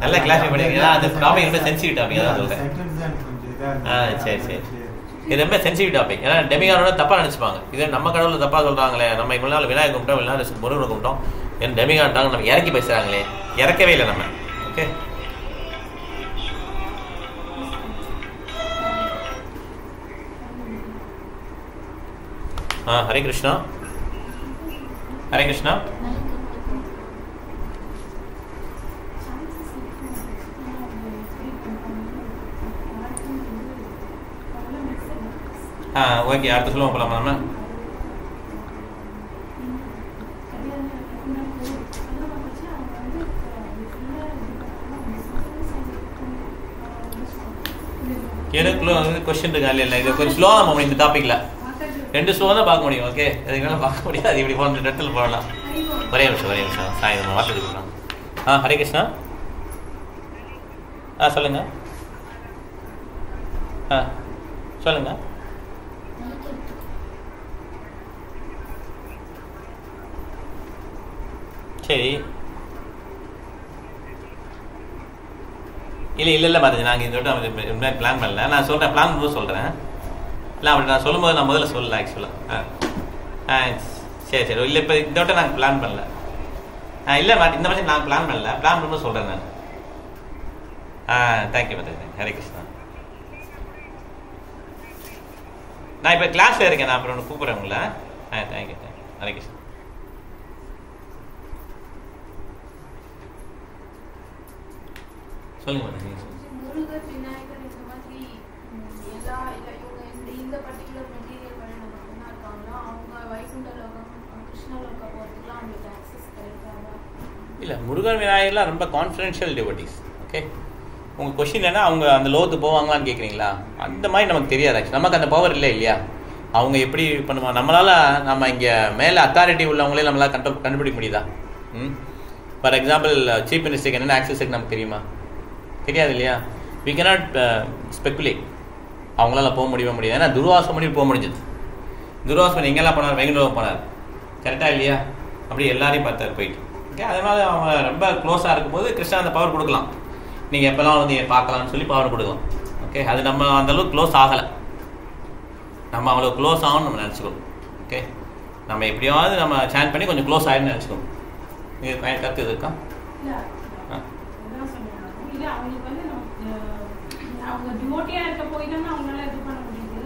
நல்லா கிளாஸை பண்ணிருக்கீங்க. அது டாபிக் ரொம்ப சென்சிட்டிவ் டாபிக் தான் சொல்றேன். சரி இது ரொம்ப சென்சிட்டிவ் டாபிக். ஏன்னா டெமிகாரோட தப்பா நினைச்சுப்பாங்க. இது நம்ம கடவுள் தப்பா சொல்றாங்களே, நம்ம இவ்வளவு நாள் விநாயகர் கும்பிட்டோம், இவ்வளவு நாள் முருகனை கும்பிட்டோம், ஏன்னா டெமிகான்ட்டாங்க நம்ம இறக்கி பேசுறாங்களே. இறக்கவே இல்லை நம்ம. ஓகே, ஹரே கிருஷ்ணா. ஹரே கிருஷ்ணா. ஓகே, அடுத்த சொல்லுவோம் போலாமா நம்ம? எனக்குள்ள கொஸ்டின் இருக்கா இல்லை? இது கொஞ்சம் ஸ்லோவாக போகணும் இந்த டாப்பிக்ல. 2 ஸ்லோவாக தான் பார்க்க முடியும். ஓகே, அதுக்கு மேலே பார்க்க முடியாது. இப்படி போன இடத்துல போகலாம். ஒரே நிமிஷம் சாயந்தரம் வார்த்தைக்கு போகலாம். ஹரே கிருஷ்ணா. சொல்லுங்க. சொல்லுங்க. சரி, இல்லை பார்த்துங்க. நாங்கள் இந்த பிளான் பண்ணல. நான் சொல்கிறேன், பிளான் பண்ணும்போது சொல்கிறேன். இல்லை அப்படி நான் சொல்லும்போது நான் முதல்ல சொல்லலை ஆக்சுவலாக. சரி இல்லை, இப்போ இந்த வட்டம் நாங்கள் பிளான் பண்ணல. இல்லை இந்த மாதிரி நாங்கள் பிளான் பண்ணல. பிளான் பண்ணும்போது சொல்கிறேன் நான். தேங்க்யூ பார்த்துங்க. ஹரே கிருஷ்ணா. நான் இப்போ கிளாஸில் இருக்கேன். நான் அப்புறம் ஒன்று கூப்பிட்றேன் உங்களை. தேங்க்யூ. ஹரே கிருஷ்ணா. சொல்லுங்க மேடம். முருகர், விநாயகர் இந்த மாதிரி எல்லா இந்த பர்டிகுலர் மெட்டீரியல் வேணும் மட்டும்தான் இருக்காங்களா? அவங்க வைகுண்ட லோகம், கிருஷ்ண லோகம் போகிறதுக்குலாம் அவங்களுக்கு ஆக்சஸ் கிடைக்காதா? இல்லை, முருகன் விநாயகர்லாம் ரொம்ப கான்ஃபிடென்ஷியல் டிவோட்டிஸ். ஓகே, உங்கள் கொஸ்டின் என்ன, அவங்க அந்த லோகத்துக்கு போவாங்களான்னு கேட்குறீங்களா? அந்த மாதிரி நமக்கு தெரியாது. ஆக்சுவலி நமக்கு அந்த பவர் இல்லை இல்லையா? அவங்க எப்படி பண்ணுவாங்க? நம்மளால் நம்ம இங்கே மேலே அத்தாரிட்டி உள்ளவங்களே நம்மளால் கண்டுபிடிக்க முடியுதா? ஃபார் எக்ஸாம்பிள் சீஃப் மினிஸ்டருக்கு என்னென்ன ஆக்சஸ் இருக்கு நமக்கு தெரியுமா? தெரியாது இல்லையா? We cannot speculate. அவங்களால போக முடியாது. ஏன்னா துர்வாசம் பண்ணி போக முடிஞ்சது. துர்வாசம் எங்கெல்லாம் போனார்? வைகுண்டலோகம் போனார். கரெக்டாக இல்லையா? அப்படி எல்லாரையும் பார்த்தார் போயிட்டு. ஓகே, அதனால அவங்க ரொம்ப க்ளோஸாக இருக்கும்போது கிருஷ்ணா அந்த பவர் கொடுக்கலாம். நீங்கள் எப்போல்லாம் வந்து பார்க்கலாம்னு சொல்லி பவர் கொடுக்கலாம். ஓகே, அது நம்ம அந்தளவுக்கு க்ளோஸ் ஆகலை. நம்ம அவ்வளோ க்ளோஸ் ஆகும்னு நம்ம நினச்சிக்கணும். ஓகே, நம்ம எப்படியாவது நம்ம சேன் பண்ணி கொஞ்சம் க்ளோஸ் ஆகிடுன்னு நினச்சிக்கணும். நீங்கள் கருத்து இருக்கா? அவங்களுக்கு வந்து அவங்க டிவோட்டியா இருக்க போய் தான் அவங்களால இது பண்ண முடியுது.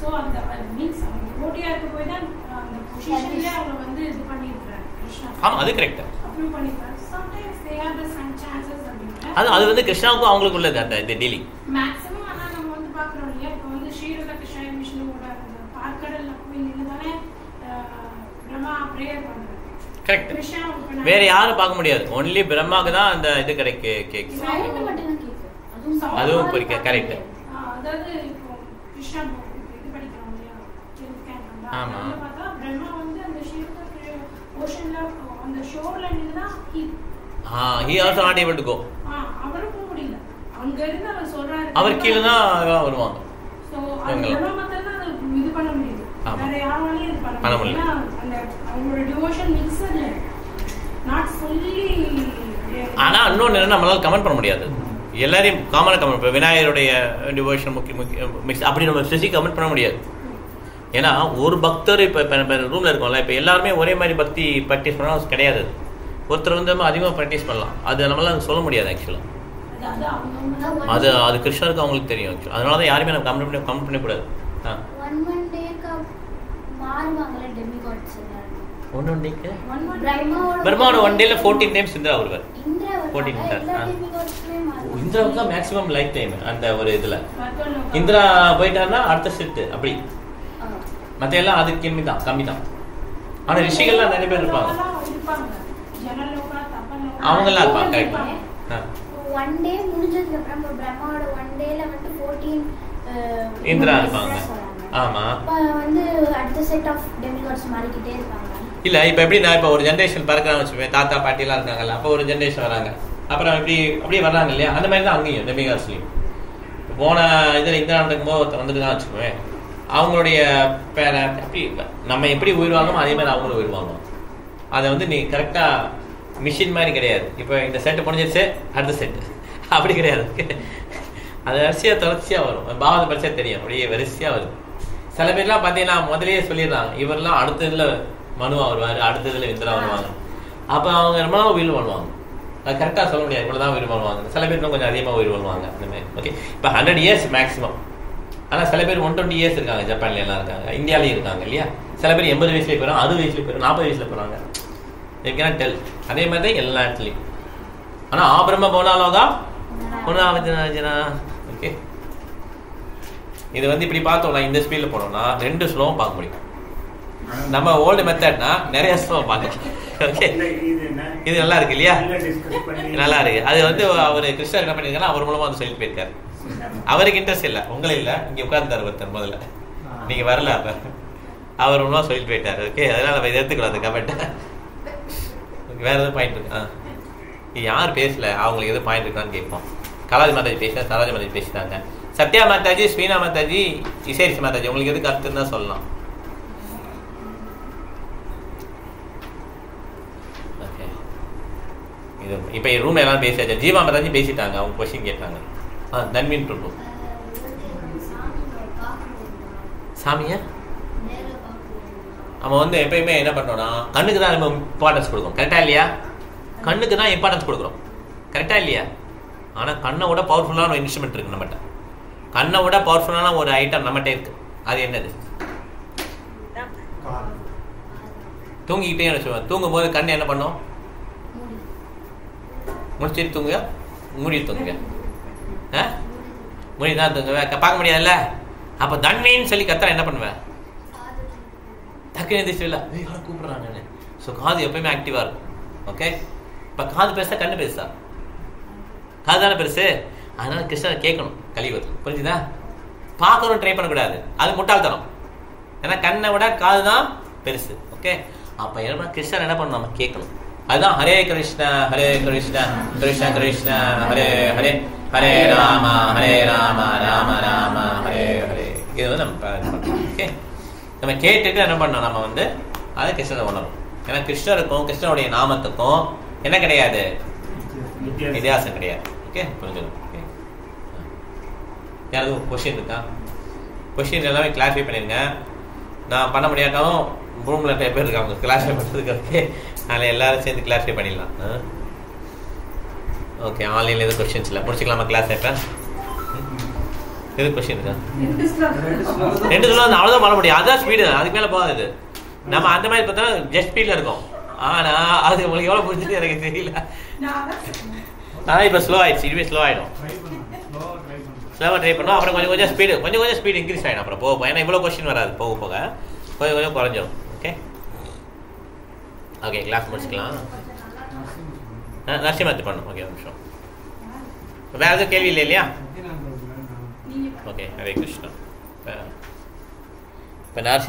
சோ அந்த மீன்ஸ் அவங்க டிவோட்டியா இருக்க போய் தான் அந்த பொசிஷன்ல அவங்க வந்து இது பண்ணிருக்காங்க. கிருஷ்ணா ஆமா, அது கரெக்ட். அப்ரூவ் பண்ணிருக்காங்க. Sometimes they have some chances அப்படிங்க. அது வந்து கிருஷ்ணாவுக்கும் அவங்களுக்கு உள்ளது அந்த டீலிங். மேக்ஸிமம் ஆனா நம்ம வந்து பார்க்கறோம் இல்லையா? இப்போ வந்து ஸ்ரீரங்க கிருஷ்ண விஷ்ணுவோட பார்க்கடல்ல போய் நின்னுதானே பிரம்மா பிரேயர் பண்றாங்க. கரெக்ட். வேற யாரும் பார்க்க முடியாது. ஒன்லி பிரம்மாக்கு தான் அந்த இது கேக்கு. அதுவும் புரிக்க. கரெக்ட். அதாவது இப்போ கிருஷ்ணா இது படிக்கிறோம் இல்லையா? ஆமா. பார்த்தா பிரம்மா வந்து அந்த ஸ்ரீரங்க ஓஷன்ல அந்த ஷோர்ல நின்னா he also not able to go. அவரும் போக முடியல. அங்க இருந்து அவர் சொல்றாரு அவர் கீழ தான் வருவாங்க. சோ பிரம்மா மட்டும் தான் இது பண்ண முடியும். வேற யாராலையும் இது பண்ண முடியல. அந்த அவங்களோட டிவோஷன் மிக்ஸ்ல நாட் ஃபுல்லி. ஆனா இன்னொன்று என்ன, நம்மளால கமெண்ட் பண்ண முடியாது. எல்லாரையும் காமனாக கமெண்ட். இப்போ விநாயகருடைய டிவோஷன் மிக்ஸ் அப்படி நம்ம ஸ்பெசிஃபிக் கமெண்ட் பண்ண முடியாது. ஏன்னா ஒரு பக்தர் இப்போ ரூமில் இருக்கோம்ல, இப்போ எல்லாருமே ஒரே மாதிரி பக்தி ப்ராக்டிஸ் பண்ணால் கிடையாது. ஒருத்தர் வந்து அதிகமாக ப்ராக்டிஸ் பண்ணலாம். அது நம்மளால சொல்ல முடியாது ஆக்சுவலாக. அது கிருஷ்ணருக்கு அவங்களுக்கு தெரியும் ஆக்சுவலாக. அதனால தான் யாருமே நம்ம கமெண்ட் பண்ணக்கூடாது. பிரம்மாவோட 1 டேல 14 டைம்ஸ் இந்திரா வருவார். 14 இந்திராவுக்கு தான் மேக்ஸிமம் லைஃப் டைம். அந்த ஒரு இதுல இந்திரா போயிட்டாருன்னா அடுத்த செட்டு அப்படி. மற்ற எல்லாம் அது கம்மி தான். ஆனா ரிஷிகள்லாம் நிறைய பேர் இருப்பாங்க. அவங்க எல்லாம் இருப்பாங்க. கரெக்ட். 1 டே முடிஞ்சதுக்கு அப்புறம் பிரம்மாவோட 1 டேல வந்து 14 இந்திரா இருப்பாங்க. ஆமாம். வந்து அடுத்த செட் ஆஃப் டெமிகாட்ஸ் மாறிக்கிட்டே இருப்பாங்க. இல்லை இப்போ எப்படின்னா இப்போ ஒரு ஜென்ரேஷன் பறக்கிறான்னு வச்சுப்பேன், தாத்தா பாட்டிலாம் இருக்காங்கல்ல, அப்போ ஒரு ஜென்ரேஷன் வராங்க, அப்புறம் அப்படியே வர்றாங்க இல்லையா, அந்த மாதிரி தான் அங்கேயும் டெமிகாட்ஸ்லையும். போன இதில் இந்த நடக்கும்போது ஒருத்தர் வந்துட்டு தான் வச்சுக்குவேன், அவங்களுடைய பேரை எப்படி நம்ம எப்படி உயிர்வாங்கமோ அதே மாதிரி அவங்களும் உயிர்வாங்க. அதை வந்து நீ கரெக்டாக மிஷின் மாதிரி கிடையாது. இப்போ இந்த செட்டு முடிஞ்சிருச்சு அடுத்த செட்டு அப்படி கிடையாது. அது வரிசையாக தொடர்ச்சியாக வரும். பாவத்தை படிச்சா தெரியும், அப்படியே வரிசையாக வரும். சில பேர்லாம் பார்த்தீங்கன்னா முதலே சொல்லிடுறாங்க, இவரெல்லாம் அடுத்த இதில் மனுவா வருவார், அடுத்த இதில் இந்திரா வருவாங்க. அப்போ அவங்க ரொம்ப நாள் உயிர் பண்ணுவாங்க. அது கரெக்டாக சொல்ல முடியாது, இவ்வளோ தான் உயிர் பண்ணுவாங்க. சில பேர் கொஞ்சம் அதிகமாக உயிர் பண்ணுவாங்க அந்த மாதிரி. ஓகே, இப்போ 100 years மேக்ஸிமம். ஆனால் சில பேர் 120 years இருக்காங்க, ஜப்பான்ல எல்லாம் இருக்காங்க, இந்தியாவிலையும் இருக்காங்க இல்லையா. சில பேர் 80 வயசுலேயே போகிறாங்க, 60 வயசுல போயிடும், 40 வயசுல போகிறாங்க. டெல் அதே மாதிரி தான் எல்லா இடத்துலையும். ஆனால் ஆபிரம போனாலோகா புனராவர்த்தனா. ஓகே, இது வந்து இப்படி பார்த்தோம்னா இந்த ஸ்பீடில் போனோம்னா 2 ஸ்லோவும் பார்க்க முடியும். நம்ம ஓல்டு மெத்தட்னா நிறைய ஸ்லோ பார்க்கலாம். ஓகே, இது நல்லா இருக்கு இல்லையா, நல்லா இருக்கு. அது வந்து அவர் கிருஷ்ணர் என்ன பண்ணியிருக்காருன்னா அவர் மூலமா வந்து சொல்லிட்டு போயிருக்காரு. அவருக்கு இன்ட்ரெஸ்ட் இல்லை, உங்களை இல்லை, இங்கே உட்கார்ந்தார் ஒருத்தர் முதல்ல, நீங்க வரல, அப்ப அவர் மூலமா சொல்லிட்டு போயிட்டாரு. ஓகே, அதனால நம்ம இதை எடுத்துக்கூடாது கமெண்ட். வேற எதுவும் பாயிண்ட் இருக்கு? யார் பேசல, அவங்களுக்கு எது பாயிண்ட் இருக்கான்னு கேட்போம். கலாஜி மாதாஜி பேச, சரோஜி மாதாஜி பேசிட்டாங்க, சத்யா மாதாஜி, ஸ்வீனா மாதாஜி, இசேரிசி மாதாஜி, உங்களுக்கு எது கருத்துன்னு தான் சொல்லலாம். ஓகே, இது இப்போ ரூம் எல்லாம் பேசியாச்சு. ஜீவா மாதாஜி பேசிட்டாங்க, அவங்க கொஸ்டின் கேட்டாங்க. தன்வீன் பிரபு சாமியா நம்ம வந்து எப்பயுமே என்ன பண்ணோம்னா கண்ணுக்கு தான் நம்ம இம்பார்ட்டன்ஸ் கொடுக்கும். கரெக்டா இல்லையா? கண்ணுக்கு தான் இம்பார்ட்டன்ஸ் கொடுக்குறோம். கரெக்டா இல்லையா? ஆனால் கண்ணை விட பவர்ஃபுல்லான ஒரு இன்ஸ்ட்ருமெண்ட் இருக்கு நம்மகிட்ட. கண்ணை விட பவர்ஃபுல்லான ஒரு ஐட்டம் நம்மகிட்ட இருக்கு. அது என்னது? தூங்கிக்கிட்டே வச்சுருவேன். தூங்கும் போது கண்ணு என்ன பண்ணும்? முடிச்சுட்டு தூங்குங்க, மூடி தூங்குங்க, மூடி தான் தூங்குவேன், பார்க்க முடியாதுல்ல. அப்போ தன்மைன்னு சொல்லி கத்தா என்ன பண்ணுவேன்? டக்குனு எந்திரிச்சு இல்லை, யாரும் கூப்பிடுறாங்கன்னு. ஸோ காது எப்பயுமே ஆக்டிவாக இருக்கும். ஓகே, இப்போ காது பெருசா கண்ணு பெருசா? காது தானே பெருசு. அதனால கிருஷ்ணரை கேட்கணும் கலியுகத்தில், புரிஞ்சுதா? பார்க்கணும் ட்ரை பண்ணக்கூடாது, அது முட்டாள்தனம். ஏன்னா கண்ணை விட காது தான் பெருசு. ஓகே, அப்போ என்ன கிருஷ்ணர் என்ன பண்ணணும்? நம்ம கேட்கணும். அதுதான் ஹரே கிருஷ்ண ஹரே கிருஷ்ண கிருஷ்ண கிருஷ்ண ஹரே ஹரே, ஹரே ராம ராம ராம ஹரே ஹரே. இது வந்து நம்ம பண்ணணும். ஓகே, நம்ம கேட்டுட்டு என்ன பண்ணோம்? நம்ம வந்து அதை கிருஷ்ணரை உணரும். ஏன்னா கிருஷ்ணருக்கும் கிருஷ்ணனுடைய நாமத்துக்கும் என்ன கிடையாது? வித்தியாசம் கிடையாது. ஓகே, புரிஞ்சுக்கணும். ஓகே, யாருக்கும் கொஸ்டின் இருக்கா? கொஸ்டின் எல்லாமே கிளாரிஃபை பண்ணிடுங்க. நான் பண்ண முடியாட்டாலும் ரூமில் நிறைய பேர் இருக்காங்க கிளாரிஃபை பண்ணுறதுக்கு. ஓகே, அதில் எல்லாரும் சேர்ந்து கிளாரிஃபை பண்ணிடலாம். ஓகே, ஆன்லைனில் எதுவும் கொஸ்டின்ஸ் இல்லை, முடிச்சுக்கலாமா கிளாஸ்? இப்போ எது கொஸ்டின் இருக்கா? 2 சொல்ல அவ்வளோதான் பண்ண முடியும். அதுதான் ஸ்பீடு, அதுக்கு மேலே போகாது. நம்ம அந்த மாதிரி பார்த்தா ஜஸ்ட் ஸ்பீடில் இருக்கும். ஆனால் அது உங்களுக்கு எவ்வளோ புரிஞ்சுது எனக்கு தெரியல. ஆனால் இப்போ ஸ்லோ ஆயிடுச்சு, இதுவே ஸ்லோ ஆகிடும். ஸ்லோவாக ட்ரை பண்ணோம், அப்புறம் கொஞ்சம் கொஞ்சம் ஸ்பீடு இன்க்ரீஸ் ஆகிடும். அப்புறம் போக ஏன்னா இவ்வளோ கொஸ்டின் வராது, போக போக கொஞ்சம் கொஞ்சம் குறைஞ்சிடும். ஓகே ஓகே, கிளாஸ் முடிச்சுக்கலாம். நரசிம்மத்து பண்ணும். ஓகே, ஒரு நிமிஷம். வேறு எதுவும் கேள்வி இல்லை இல்லையா? ஓகே, ஹரே கிருஷ்ணா. இப்போ நரசிம்ம